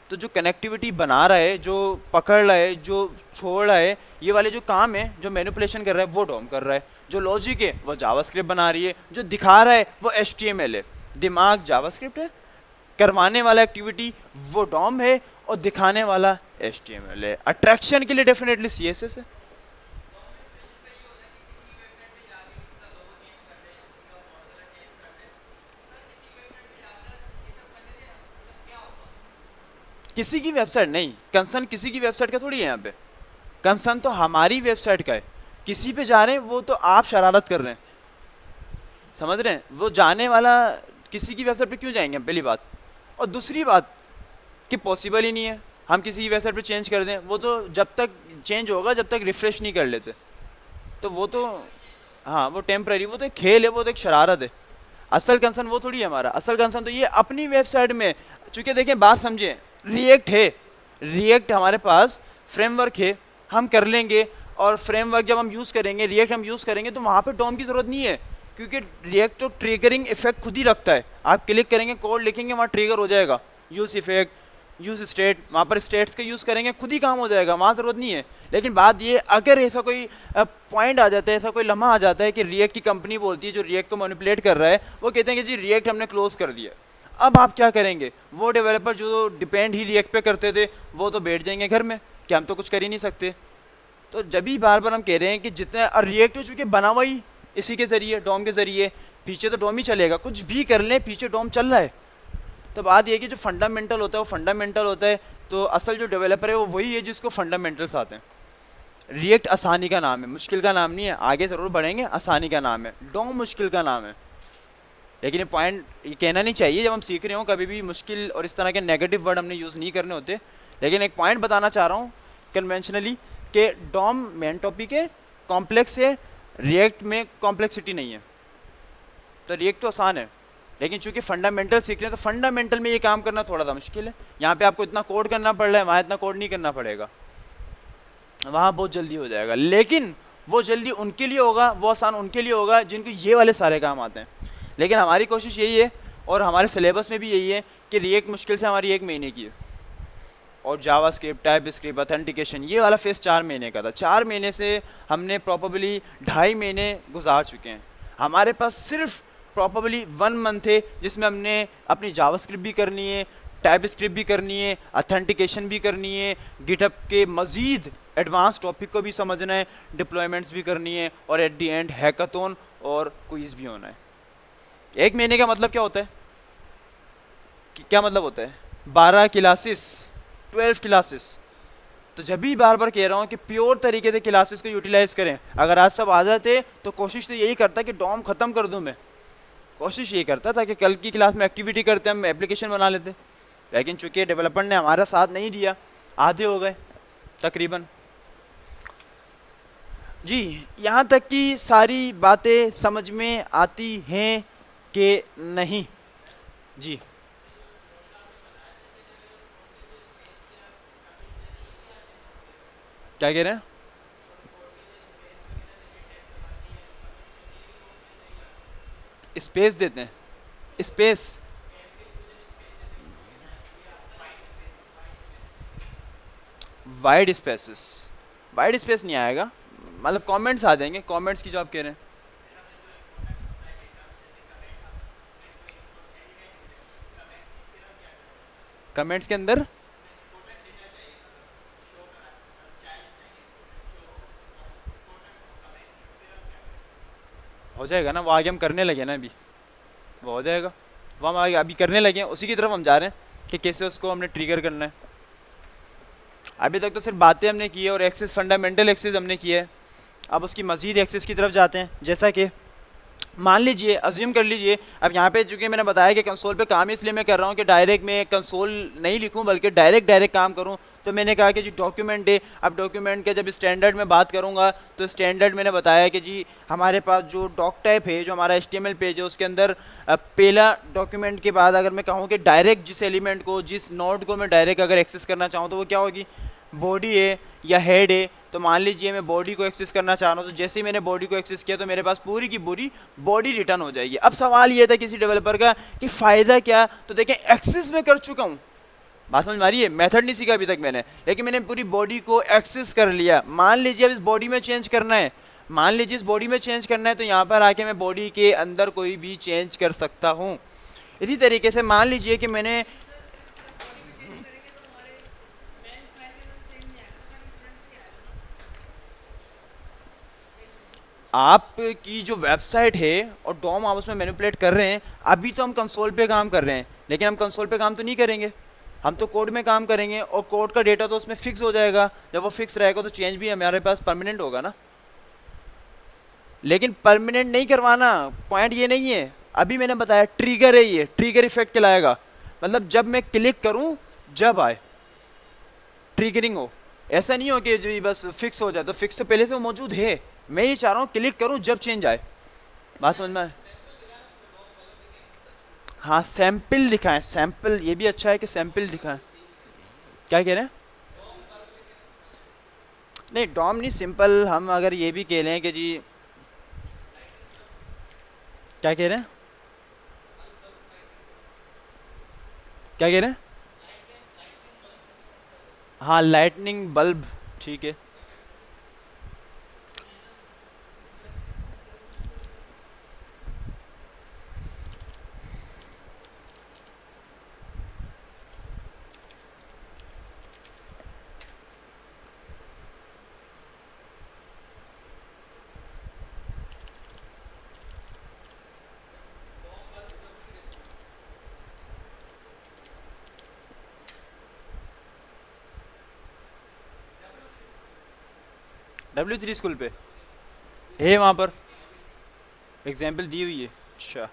तो जो कनेक्टिविटी बना रहा है, जो पकड़ रहा है, जो छोड़ रहा है, ये वाले जो काम है, जो मैनिपुलेशन कर रहा है वो डॉम कर रहा है। जो लॉजिक है वो जावास्क्रिप्ट बना रही है, जो दिखा रहा है वो HTML है। दिमाग जावास्क्रिप्ट है, करवाने वाला एक्टिविटी वो डॉम है और दिखाने वाला HTML है। अट्रैक्शन के लिए डेफिनेटली CSS है। किसी की वेबसाइट नहीं, कंसर्न किसी की वेबसाइट का थोड़ी है यहाँ पे, कंसर्न तो हमारी वेबसाइट का है। किसी पे जा रहे हैं वो तो आप शरारत कर रहे हैं, समझ रहे हैं? वो जाने वाला किसी की वेबसाइट पे क्यों जाएंगे पहली बात, और दूसरी बात कि पॉसिबल ही नहीं है हम किसी की वेबसाइट पे चेंज कर दें। वो तो जब तक चेंज होगा जब तक रिफ्रेश नहीं कर लेते, तो वो तो हाँ वो टेम्पररी, वो तो एक खेल है, वो तो एक शरारत है। असल कंसर्न वो थोड़ी है हमारा, असल कंसर्न तो ये अपनी वेबसाइट में, चूंकि देखें बात समझें, रिएक्ट है, रिएक्ट हमारे पास फ्रेमवर्क है, हम कर लेंगे। और फ्रेमवर्क जब हम यूज़ करेंगे, रिएक्ट हम यूज़ करेंगे, तो वहाँ पे डॉम की ज़रूरत नहीं है, क्योंकि रिएक्ट तो ट्रिगरिंग इफेक्ट खुद ही रखता है। आप क्लिक करेंगे, कोड लिखेंगे, वहाँ ट्रिगर हो जाएगा, यूज़ इफेक्ट, यूज़ स्टेट, वहाँ पर स्टेट्स का यूज़ करेंगे, खुद ही काम हो जाएगा, वहाँ ज़रूरत नहीं है। लेकिन बात ये, अगर ऐसा कोई पॉइंट आ जाता है, ऐसा कोई लम्हा आ जाता है कि रिएक्ट की कंपनी बोलती है, जो रिएक्ट को मैनिपुलेट कर रहा है, वो कहते हैं कि जी रिएक्ट हमने क्लोज कर दिया, अब आप क्या करेंगे? वो डेवलपर जो डिपेंड ही रिएक्ट पे करते थे, वो तो बैठ जाएंगे घर में कि हम तो कुछ कर ही नहीं सकते। तो जब भी बार बार हम कह रहे हैं कि जितना रिएक्ट हो चुके बना हुआ ही इसी के ज़रिए, डॉम के ज़रिए, पीछे तो डॉम ही चलेगा, कुछ भी कर लें पीछे डॉम चल रहा है। तो बात ये कि जो फंडामेंटल होता है वो फंडामेंटल होता है, तो असल जो डेवलपर है वो वही है जिसको फंडामेंटल्स आते हैं। रिएक्ट आसानी का नाम है, मुश्किल का नाम नहीं है, आगे ज़रूर बढ़ेंगे, आसानी का नाम है, डॉम मुश्किल का नाम है। लेकिन ये पॉइंट ये कहना नहीं चाहिए जब हम सीख रहे हो, कभी भी मुश्किल और इस तरह के नेगेटिव वर्ड हमने यूज़ नहीं करने होते। लेकिन एक पॉइंट बताना चाह रहा हूँ कन्वेंशनली कि डॉम मेन टॉपिक है, कॉम्प्लेक्स है, रिएक्ट में कॉम्प्लेक्सिटी नहीं है। तो रिएक्ट तो आसान है, लेकिन चूंकि फंडामेंटल सीख रहे हैं तो फंडामेंटल में ये काम करना थोड़ा सा मुश्किल है। यहाँ पे आपको इतना कोड करना पड़ रहा है, वहाँ इतना कोड नहीं करना पड़ेगा, वहाँ बहुत जल्दी हो जाएगा। लेकिन वो जल्दी उनके लिए होगा, वो आसान उनके लिए होगा जिनको ये वाले सारे काम आते हैं। लेकिन हमारी कोशिश यही है, और हमारे सिलेबस में भी यही है कि रिएक्ट मुश्किल से हमारी 1 महीने की है, और जावास्क्रिप्ट, टाइपस्क्रिप्ट, ऑथेंटिकेशन ये वाला फेस 4 महीने का था। 4 महीने से हमने प्रॉबली 2.5 महीने गुजार चुके हैं। हमारे पास सिर्फ प्रॉबली 1 मंथ है जिसमें हमने अपनी जावास्क्रिप्ट भी करनी है, टाइपस्क्रिप्ट भी करनी है, ऑथेंटिकेशन भी करनी है, गिटहब के मज़ीद एडवांस टॉपिक को भी समझना है, डिप्लॉयमेंट्स भी करनी है, और एट दी एंड हैकाथॉन और क्विज़ भी होना है। 1 महीने का मतलब क्या होता है? क्या मतलब होता है? 12 क्लासेस, 12 क्लासेस। तो जब भी बार बार कह रहा हूँ कि प्योर तरीके से क्लासेस को यूटिलाइज करें। अगर आज सब आ जाते तो कोशिश तो यही करता कि डॉम ख़त्म कर दूँ, मैं कोशिश यही करता था कि कल की क्लास में एक्टिविटी करते हम एप्लीकेशन बना लेते। लेकिन चूंकि डेवलपर ने हमारा साथ नहीं दिया, आधे हो गए तकरीबन। जी, यहाँ तक कि सारी बातें समझ में आती हैं कि नहीं? जी क्या कह रहे हैं? स्पेस देते हैं, space wide spaces, wide space नहीं आएगा, मतलब कमेंट्स आ जाएंगे, कमेंट्स की जो आप कह रहे हैं। कमेंट्स के अंदर हो जाएगा ना, वो आगे हम करने लगे ना, अभी वो हो जाएगा, वो हम आगे अभी करने लगे हैं, उसी की तरफ हम जा रहे हैं कि कैसे उसको हमने ट्रिगर करना है। अभी तक तो सिर्फ बातें हमने की है और एक्सेस, फंडामेंटल एक्सेस हमने किया है। अब उसकी मज़ीद एक्सेस की तरफ जाते हैं। जैसा कि मान लीजिए, अज्यूम कर लीजिए, अब यहाँ पे चूंकि मैंने बताया कि कंसोल पे काम इसलिए मैं कर रहा हूँ कि डायरेक्ट मैं कंसोल नहीं लिखूँ बल्कि डायरेक्ट काम करूँ। तो मैंने कहा कि जी डॉक्यूमेंट है। अब डॉक्यूमेंट के जब स्टैंडर्ड में बात करूँगा तो स्टैंडर्ड मैंने बताया कि जी हमारे पास जो डॉक टाइप है, जो हमारा HTML पेज है, उसके अंदर पहला डॉक्यूमेंट के बाद अगर मैं कहूँ कि डायरेक्ट जिस एलिमेंट को, जिस नोड को मैं डायरेक्ट अगर एक्सेस करना चाहूँ तो वो क्या होगी? बॉडी है या हेड है। तो मान लीजिए मैं बॉडी को एक्सेस करना चाह रहा हूँ, तो जैसे ही मैंने बॉडी को एक्सेस किया तो मेरे पास पूरी की पूरी बॉडी रिटर्न हो जाएगी। अब सवाल ये था किसी डेवलपर का कि फ़ायदा क्या? तो देखें, एक्सेस में कर चुका हूँ, बात समझ मारिए, मेथड नहीं सीखा अभी तक मैंने, लेकिन मैंने पूरी बॉडी को एक्सेस कर लिया। मान लीजिए अब इस बॉडी में चेंज करना है, मान लीजिए इस बॉडी में चेंज करना है, तो यहाँ पर आके मैं बॉडी के अंदर कोई भी चेंज कर सकता हूँ। इसी तरीके से मान लीजिए कि मैंने आपकी जो वेबसाइट है और डॉम आप उसमें मैनिपुलेट कर रहे हैं, अभी तो हम कंसोल पे काम कर रहे हैं, लेकिन हम कंसोल पे काम तो नहीं करेंगे, हम तो कोड में काम करेंगे, और कोड का डेटा तो उसमें फिक्स हो जाएगा। जब वो फिक्स रहेगा तो चेंज भी हमारे पास परमानेंट होगा ना। लेकिन परमानेंट नहीं करवाना, पॉइंट ये नहीं है। अभी मैंने बताया ट्रिगर है, ये ट्रिगर इफेक्ट कहलाएगा, मतलब जब मैं क्लिक करूँ जब आए, ट्रिगरिंग हो। ऐसा नहीं हो कि जो बस फिक्स हो जाए, तो फिक्स तो पहले से मौजूद है, मैं ये चाह रहा हूँ क्लिक करूँ जब चेंज आए। बात समझ में आए? हाँ, सैंपल दिखाएं, सैंपल ये भी अच्छा है कि सैंपल दिखाएं। क्या कह रहे हैं? नहीं डॉम नहीं, सिंपल हम अगर ये भी कह लें कि जी, क्या कह रहे हैं, क्या कह रहे हैं? हाँ लाइटनिंग बल्ब, ठीक है। W3 स्कूल पे है, वहाँ पर एग्जाम्पल दी हुई है। अच्छा।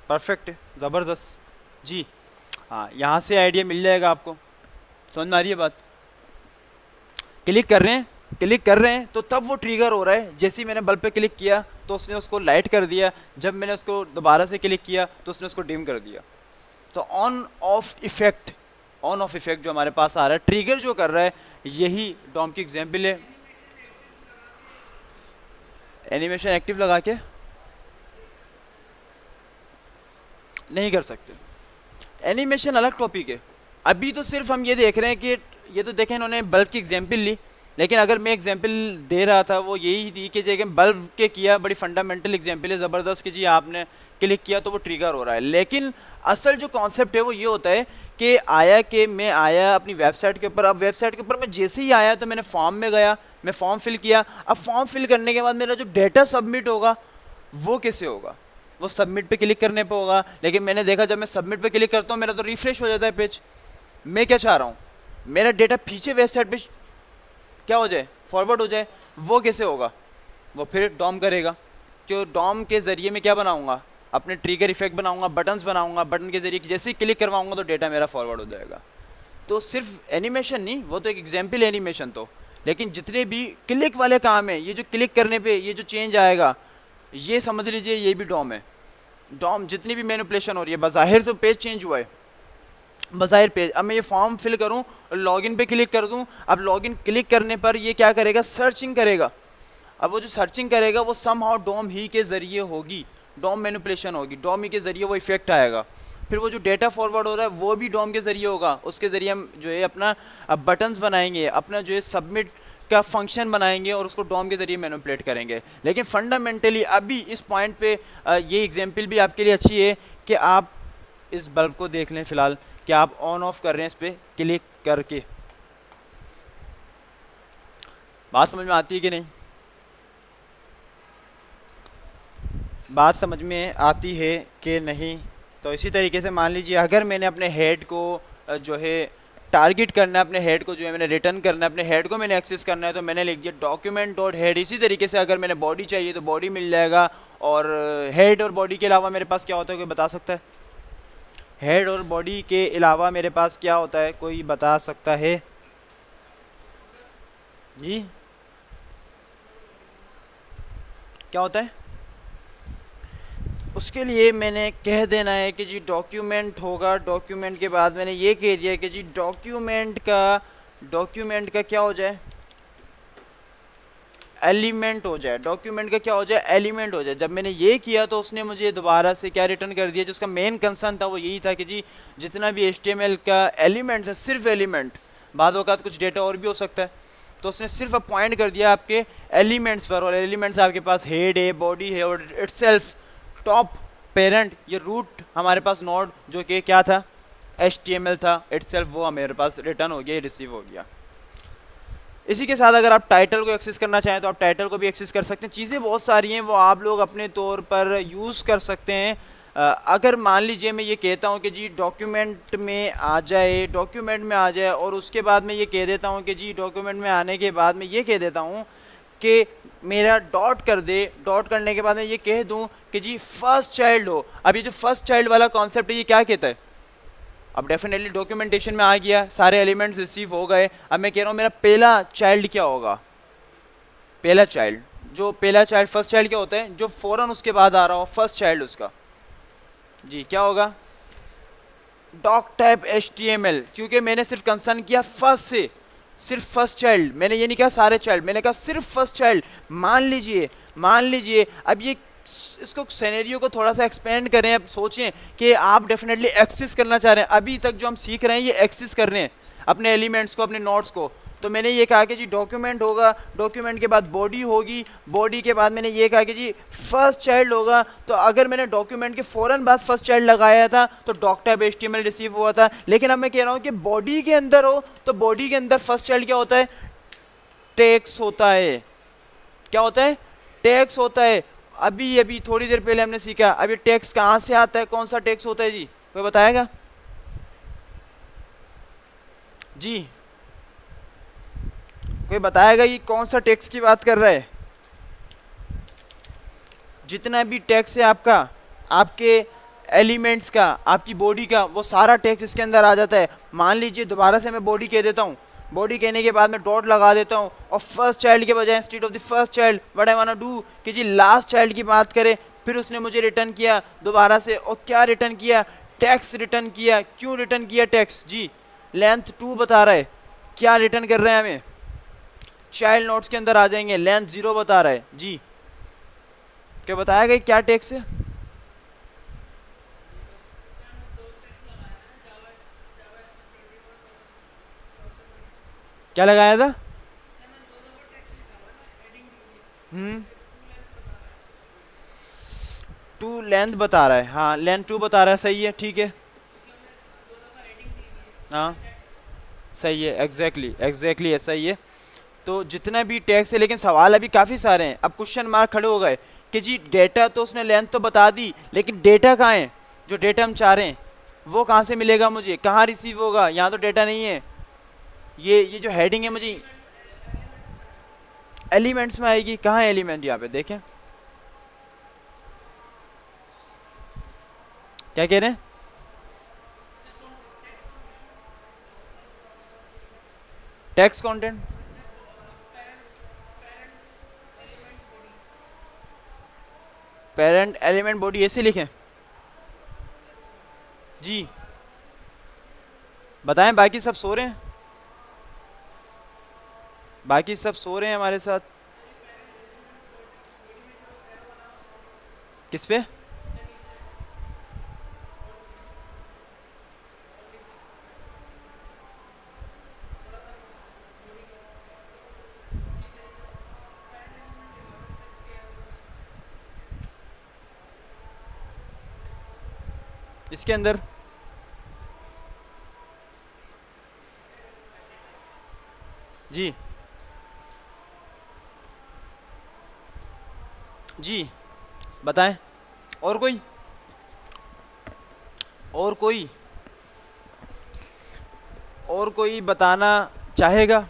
परफेक्ट है, ज़बरदस्त जी। हाँ यहाँ से आइडिया मिल जाएगा आपको, समझ में आ रही है बात? क्लिक कर रहे हैं, क्लिक कर रहे हैं तो तब वो ट्रिगर हो रहा है, जैसे ही मैंने बल्ब पे क्लिक किया तो उसने उसको लाइट कर दिया, जब मैंने उसको दोबारा से क्लिक किया तो उसने उसको डिम कर दिया। तो on off effect, on off effect जो हमारे पास आ रहा है, ट्रिगर जो कर रहा है, यही डॉम की एग्जाम्पल है। एनिमेशन एक्टिव लगा के नहीं कर सकते, एनिमेशन अलग टॉपिक है। अभी तो सिर्फ हम ये देख रहे हैं कि ये तो देखें इन्होंने बल्ब की एग्जाम्पल ली, लेकिन अगर मैं एग्जाम्पल दे रहा था वो यही थी कि जगह बल्ब के किया, बड़ी फंडामेंटल एग्जाम्पल है ज़बरदस्त कि जी आपने क्लिक किया तो वो ट्रिगर हो रहा है। लेकिन असल जो कॉन्सेप्ट है वो ये होता है कि आया कि मैं आया अपनी वेबसाइट के ऊपर, अब वेबसाइट के ऊपर मैं जैसे ही आया तो मैंने फॉर्म में गया, मैं फॉर्म फिल किया। अब फॉर्म फिल करने के बाद मेरा जो डेटा सबमिट होगा वो कैसे होगा, वो सबमिट पे क्लिक करने पे होगा। लेकिन मैंने देखा जब मैं सबमिट पे क्लिक करता हूँ मेरा तो रिफ्रेश हो जाता है पेज। मैं क्या चाह रहा हूँ, मेरा डेटा पीछे वेबसाइट पे क्या हो जाए, फॉरवर्ड हो जाए। वो कैसे होगा, वो फिर डॉम करेगा। जो डॉम के ज़रिए मैं क्या बनाऊंगा, अपने ट्रिगर इफेक्ट बनाऊंगा, बटन्स बनाऊंगा, बटन के ज़रिए जैसे ही क्लिक करवाऊंगा तो डेटा मेरा फॉरवर्ड हो जाएगा। तो सिर्फ एनिमेशन नहीं, वो तो एक एग्जाम्पल है एनिमेशन तो, लेकिन जितने भी क्लिक वाले काम है, ये जो क्लिक करने पे ये जो चेंज आएगा, ये समझ लीजिए ये भी डॉम है। डॉम जितनी भी मैनिपुलेशन हो रही है, बज़ाहिर तो पेज चेंज हुआ है, बज़ाहिर पेज। अब मैं ये फॉर्म फिल करूं, लॉगिन पे क्लिक कर दूं, अब लॉगिन क्लिक करने पर ये क्या करेगा, सर्चिंग करेगा। अब वो जो सर्चिंग करेगा वो समहाउ डॉम ही के ज़रिए होगी, डॉम मैनिपुलेशन होगी, डॉम ही के ज़रिए वो इफेक्ट आएगा। फिर वो जो डेटा फॉरवर्ड हो रहा है वो भी डॉम के ज़रिए होगा, उसके ज़रिए हम जो है अपना बटन्स बनाएंगे, अपना जो है सबमिट का फंक्शन बनाएंगे और उसको डॉम के ज़रिए मैनिपुलेट करेंगे। लेकिन फंडामेंटली अभी इस पॉइंट पे ये एग्जांपल भी आपके लिए अच्छी है कि आप इस बल्ब को देख लें फ़िलहाल कि आप ऑन ऑफ कर रहे हैं इस पर क्लिक करके। बात समझ में आती है कि नहीं? बात समझ में आती है कि नहीं? तो इसी तरीके से मान लीजिए अगर मैंने अपने हेड को जो है टारगेट करना है, अपने हेड को जो है मैंने रिटर्न करना है, अपने हेड को मैंने एक्सेस करना है, तो मैंने लिख दिया डॉक्यूमेंट डॉट हेड। इसी तरीके से अगर मैंने बॉडी चाहिए तो बॉडी मिल जाएगा। और हेड और बॉडी के अलावा मेरे पास क्या होता है, कोई बता सकता है? हेड और बॉडी के अलावा मेरे पास क्या होता है, कोई बता सकता है जी? क्या होता है? उसके लिए मैंने कह देना है कि जी डॉक्यूमेंट होगा, डॉक्यूमेंट के बाद मैंने ये कह दिया कि जी डॉक्यूमेंट का क्या हो जाए, एलिमेंट हो जाए। डॉक्यूमेंट का क्या हो जाए, एलिमेंट हो जाए। जब मैंने ये किया तो उसने मुझे दोबारा से क्या रिटर्न कर दिया, जो उसका मेन कंसर्न था वो यही था कि जी जितना भी HTML का एलिमेंट है, सिर्फ एलिमेंट, बाद वक़्त कुछ डेटा और भी हो सकता है, तो उसने सिर्फ अब पॉइंट कर दिया आपके एलिमेंट्स पर। और एलिमेंट्स आपके पास हेड है, बॉडी है और इटसेल्फ टॉप पेरेंट, ये रूट हमारे पास नोड जो कि क्या था, HTML था इटसेल्फ, वो हमारे पास रिटर्न हो गया, रिसीव हो गया। इसी के साथ अगर आप टाइटल को एक्सेस करना चाहें तो आप टाइटल को भी एक्सेस कर सकते हैं। चीज़ें बहुत सारी हैं, वो आप लोग अपने तौर पर यूज़ कर सकते हैं। अगर मान लीजिए मैं ये कहता हूँ कि जी डॉक्यूमेंट में आ जाए, डॉक्यूमेंट में आ जाए, और उसके बाद मैं ये कह देता हूँ कि जी डॉक्यूमेंट में आने के बाद मैं ये कह देता हूँ कि मेरा डॉट कर दे, डॉट करने के बाद मैं ये कह दूं कि जी फर्स्ट चाइल्ड हो। अब ये जो फर्स्ट चाइल्ड वाला कॉन्सेप्ट है ये क्या कहता है? अब डेफिनेटली डॉक्यूमेंटेशन में आ गया, सारे एलिमेंट्स रिसीव हो गए। अब मैं कह रहा हूँ मेरा पहला चाइल्ड क्या होगा? पहला चाइल्ड, जो पहला चाइल्ड फर्स्ट चाइल्ड क्या होता है? जो फौरन उसके बाद आ रहा हो फर्स्ट चाइल्ड उसका, जी क्या होगा? डॉक टाइप HTML, क्योंकि मैंने सिर्फ कंसर्न किया फर्स्ट से, सिर्फ फर्स्ट चाइल्ड, मैंने ये नहीं कहा सारे चाइल्ड, मैंने कहा सिर्फ फर्स्ट चाइल्ड। मान लीजिए अब ये इसको सिनेरियो को थोड़ा सा एक्सपेंड करें। अब सोचें कि आप डेफिनेटली एक्सेस करना चाह रहे हैं, अभी तक जो हम सीख रहे हैं ये एक्सेस कर रहे हैं अपने एलिमेंट्स को, अपने नोट्स को। तो मैंने ये कहा कि जी डॉक्यूमेंट होगा, डॉक्यूमेंट के बाद बॉडी होगी, बॉडी के बाद मैंने ये कहा कि जी फर्स्ट चाइल्ड होगा। तो अगर मैंने डॉक्यूमेंट के फ़ौरन बाद फर्स्ट चाइल्ड लगाया था तो डॉक टाइप HTML रिसीव हुआ था। लेकिन अब मैं कह रहा हूँ कि बॉडी के अंदर हो तो बॉडी के अंदर फर्स्ट चाइल्ड क्या होता है? टेक्स्ट होता है। क्या होता है? टेक्स्ट होता है। अभी थोड़ी देर पहले हमने सीखा, अभी टेक्स्ट कहाँ से आता है? कौन सा टेक्स्ट होता है जी? कोई बताएगा जी? कोई बताएगा ये कौन सा टेक्स्ट की बात कर रहा है? जितना भी टेक्स्ट है आपका, आपके एलिमेंट्स का, आपकी बॉडी का, वो सारा टेक्स्ट इसके अंदर आ जाता है। मान लीजिए दोबारा से मैं बॉडी कह देता हूँ, बॉडी कहने के बाद मैं डॉट लगा देता हूँ और फर्स्ट चाइल्ड के बजाय instead of the first child what I want to do कि जी लास्ट चाइल्ड की बात करें। फिर उसने मुझे रिटर्न किया दोबारा से, और क्या रिटर्न किया? टेक्स्ट रिटर्न किया। क्यों रिटर्न किया टेक्स्ट? जी लेंथ 2 बता रहा है। क्या रिटर्न कर रहे हैं हमें? चाइल्ड नोट्स के अंदर आ जाएंगे, लेंथ 0 बता रहा है जी। क्या बताया गया क्या टेक्स्ट है? क्या लगाया था? टू लेंथ बता रहा है, हाँ लेंथ 2 बता रहा है, सही है, ठीक है, हाँ सही है, एग्जैक्टली ऐसा ही है। तो जितना भी टैक्स है, लेकिन सवाल अभी काफ़ी सारे हैं। अब क्वेश्चन मार्क खड़े हो गए कि जी डेटा तो उसने लेंथ तो बता दी, लेकिन डेटा कहाँ है? जो डेटा हम चाह रहे हैं वो कहाँ से मिलेगा मुझे? कहाँ रिसीव होगा? यहाँ तो डेटा नहीं है। ये जो हेडिंग है मुझे एलिमेंट्स में आएगी। कहाँ है एलिमेंट? यहाँ पे देखें, क्या कह रहे हैं? Text content, parent element body ऐसे लिखें जी? बताएं, बाकी सब सो रहे हैं? बाकी सब सो रहे हैं हमारे साथ? किस पे? इसके अंदर जी जी बताएं। और कोई? और कोई? और कोई बताना चाहेगा?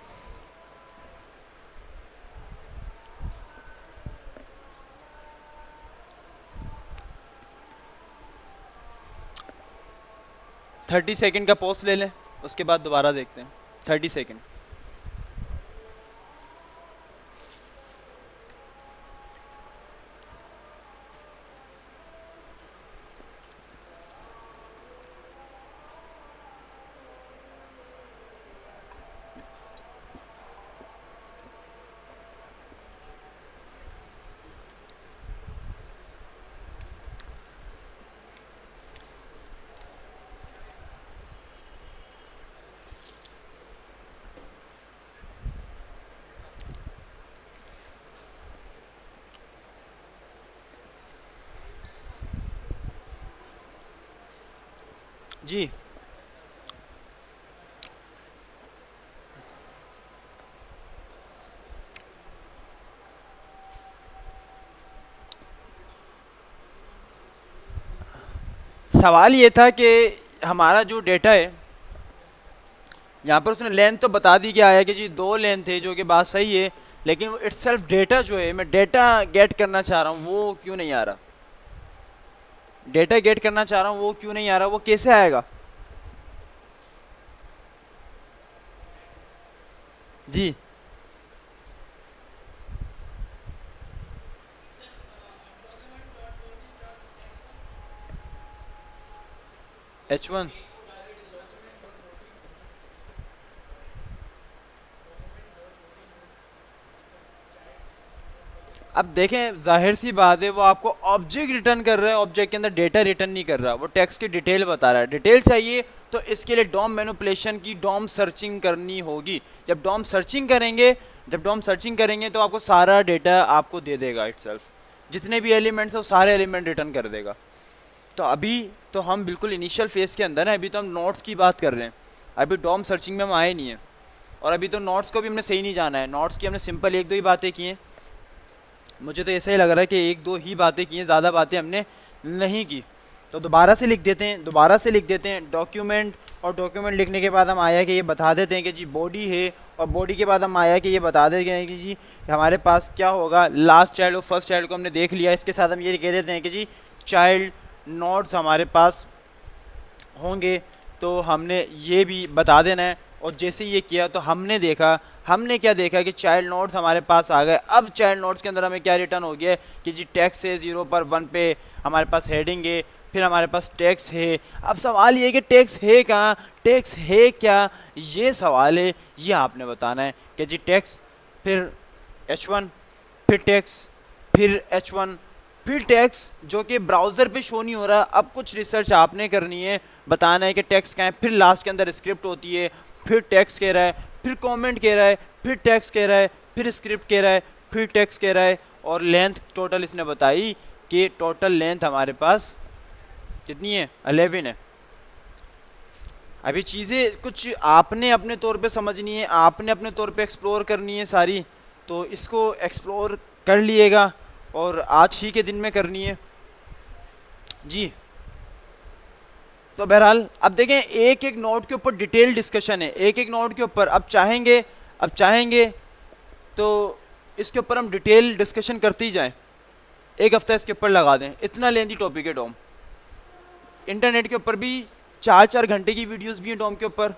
थर्टी सेकेंड का पॉज ले लें, उसके बाद दोबारा देखते हैं। 30 सेकेंड। जी सवाल ये था कि हमारा जो डेटा है यहाँ पर उसने लेंथ तो बता दी क्या है कि जी 2 लेंथ है, जो कि बात सही है। लेकिन वो इटसेल्फ डेटा जो है, मैं डेटा गेट करना चाह रहा हूँ, वो क्यों नहीं आ रहा? डेटा गेट करना चाह रहा हूँ, वो क्यों नहीं आ रहा? वो कैसे आएगा? जी H1। अब देखें, जाहिर सी बात है, वो आपको ऑब्जेक्ट रिटर्न कर रहा है, ऑब्जेक्ट के अंदर डेटा रिटर्न नहीं कर रहा, वो टेक्स्ट की डिटेल बता रहा है। डिटेल चाहिए तो इसके लिए डॉम मैनिपुलेशन की डॉम सर्चिंग करनी होगी। जब डॉम सर्चिंग करेंगे, तो आपको सारा डेटा आपको दे देगा इटसेल्फ, जितने भी एलिमेंट्स है वो सारे एलिमेंट रिटर्न कर देगा। तो अभी तो हम बिल्कुल इनिशियल फेज के अंदर हैं, अभी तो हम नोट्स की बात कर रहे हैं, अभी डॉम सर्चिंग में हम आए नहीं है। और अभी तो नोट्स को भी हमने सही नहीं जाना है, नोट्स की हमने सिंपल एक दो ही बातें की हैं। मुझे तो ऐसा ही लग रहा है कि एक दो ही बातें की हैं, ज़्यादा बातें हमने नहीं की। तो दोबारा से लिख देते हैं डॉक्यूमेंट, और डॉक्यूमेंट लिखने के बाद हम आया कि ये बता देते हैं कि जी बॉडी है, और बॉडी के बाद हम आया कि ये बता देते हैं कि जी हमारे पास क्या होगा, लास्ट चाइल्ड और फर्स्ट चाइल्ड को हमने देख लिया। इसके साथ हम ये कह देते हैं कि जी चाइल्ड नोड्स हमारे पास होंगे, तो हमने ये भी बता देना है। और जैसे ये किया तो हमने क्या देखा कि चाइल्ड नोड्स हमारे पास आ गए। अब चाइल्ड नोड्स के अंदर हमें क्या रिटर्न हो गया कि जी टेक्स्ट है 0 पर 1 पे, हमारे पास हेडिंग है, फिर हमारे पास टेक्स्ट है। अब सवाल ये कि टेक्स्ट है कहाँ, टेक्स्ट है क्या, ये सवाल है, ये आपने बताना है कि जी टेक्स्ट, फिर H1, फिर टेक्स्ट, फिर H1, फिर टेक्स्ट जो कि ब्राउज़र पे शो नहीं हो रहा। अब कुछ रिसर्च आपने करनी है, बताना है कि टेक्स्ट कहाँ है, फिर लास्ट के अंदर स्क्रिप्ट होती है, फिर टेक्स्ट कह रहा है, फिर कमेंट कह रहा है, फिर टेक्स्ट कह रहा है, फिर स्क्रिप्ट कह रहा है, फिर टेक्स्ट कह रहा है। और लेंथ टोटल इसने बताई कि टोटल लेंथ हमारे पास कितनी है, 11 है। अभी चीज़ें कुछ आपने अपने तौर पे समझनी है, आपने अपने तौर पे एक्सप्लोर करनी है सारी, तो इसको एक्सप्लोर कर लिएगा और आज ही के दिन में करनी है जी। तो बहरहाल अब देखें, एक एक नोट के ऊपर डिटेल डिस्कशन है, एक एक नोट के ऊपर। अब चाहेंगे तो इसके ऊपर हम डिटेल डिस्कशन करते ही जाएं, एक हफ्ता इसके ऊपर लगा दें, इतना लेंथी टॉपिक है डोम। इंटरनेट के ऊपर भी 4-4 घंटे की वीडियोस भी हैं डोम के ऊपर,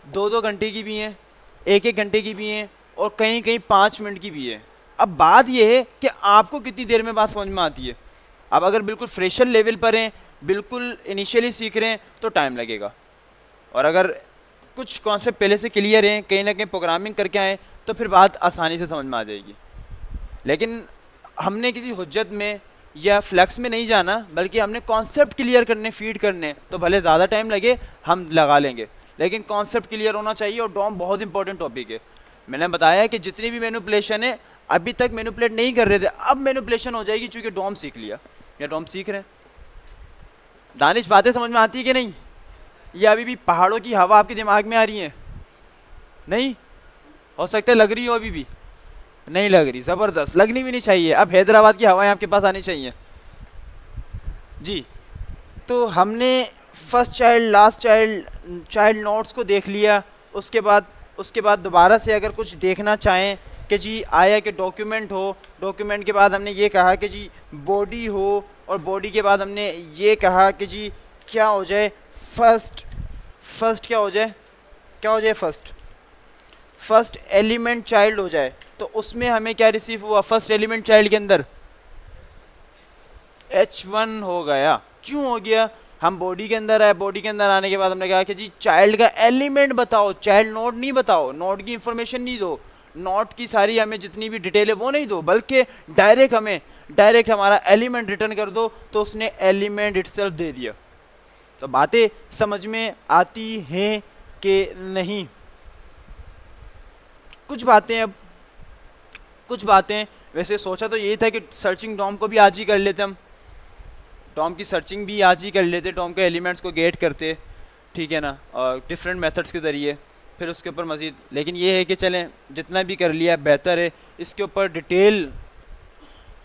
2-2 घंटे की भी हैं, 1-1 घंटे की भी हैं, और कहीं कहीं 5 मिनट की भी है। अब बात यह है कि आपको कितनी देर में बात समझ में आती है। अब अगर बिल्कुल फ्रेशर लेवल पर हैं, बिल्कुल इनिशियली सीख रहे हैं, तो टाइम लगेगा। और अगर कुछ कॉन्सेप्ट पहले से क्लियर हैं, कहीं ना कहीं प्रोग्रामिंग करके आए, तो फिर बात आसानी से समझ में आ जाएगी। लेकिन हमने किसी हुज्जत में या फ्लैक्स में नहीं जाना, बल्कि हमने कॉन्सेप्ट क्लियर करने, फीड करने, तो भले ज़्यादा टाइम लगे हम लगा लेंगे, लेकिन कॉन्सेप्ट क्लियर होना चाहिए। और डॉम बहुत इंपॉर्टेंट टॉपिक है। मैंने बताया कि जितनी भी मैनिपुलेशन है, अभी तक मैनिपुलेट नहीं कर रहे थे, अब मैनिपुलेशन हो जाएगी, चूंकि डॉम सीख लिया या डॉम सीख रहे हैं। दानिश, बातें समझ में आती है कि नहीं? या अभी भी पहाड़ों की हवा आपके दिमाग में आ रही है? नहीं हो सकता है लग रही हो, अभी भी नहीं लग रही, ज़बरदस्त, लगनी भी नहीं चाहिए। अब हैदराबाद की हवाएं आपके पास आनी चाहिए जी। तो हमने first child, last child notes को देख लिया। उसके बाद दोबारा से अगर कुछ देखना चाहें कि जी आया कि डॉक्यूमेंट हो, डॉक्यूमेंट के बाद हमने ये कहा कि जी बॉडी हो, और बॉडी के बाद हमने ये कहा कि जी क्या हो जाए, फर्स्ट क्या हो जाए, फर्स्ट एलिमेंट चाइल्ड हो जाए। तो उसमें हमें क्या रिसीव हुआ, फर्स्ट एलिमेंट चाइल्ड के अंदर H1 हो गया। क्यों हो गया? हम बॉडी के अंदर आए, बॉडी के अंदर आने के बाद हमने कहा कि जी चाइल्ड का एलिमेंट बताओ, चाइल्ड नोड नहीं बताओ, नोड की इंफॉर्मेशन नहीं दो, नोट की सारी हमें जितनी भी डिटेल है वो नहीं दो, बल्कि डायरेक्ट हमारा एलिमेंट रिटर्न कर दो। तो उसने एलिमेंट इटसेल्फ दे दिया। तो बातें समझ में आती हैं कि नहीं? कुछ बातें वैसे सोचा तो यही था कि सर्चिंग डॉम को भी आज ही कर लेते, हम डॉम की सर्चिंग भी आज ही कर लेते, डॉम के एलिमेंट्स को गेट करते, ठीक है ना, और डिफरेंट मेथड्स के ज़रिए, फिर उसके ऊपर मज़ीद। लेकिन ये है कि चलें, जितना भी कर लिया बेहतर है। इसके ऊपर डिटेल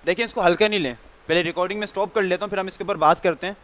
देखें, इसको हल्का नहीं लें। पहले रिकॉर्डिंग में स्टॉप कर लेता हूँ, फिर हम इसके ऊपर बात करते हैं।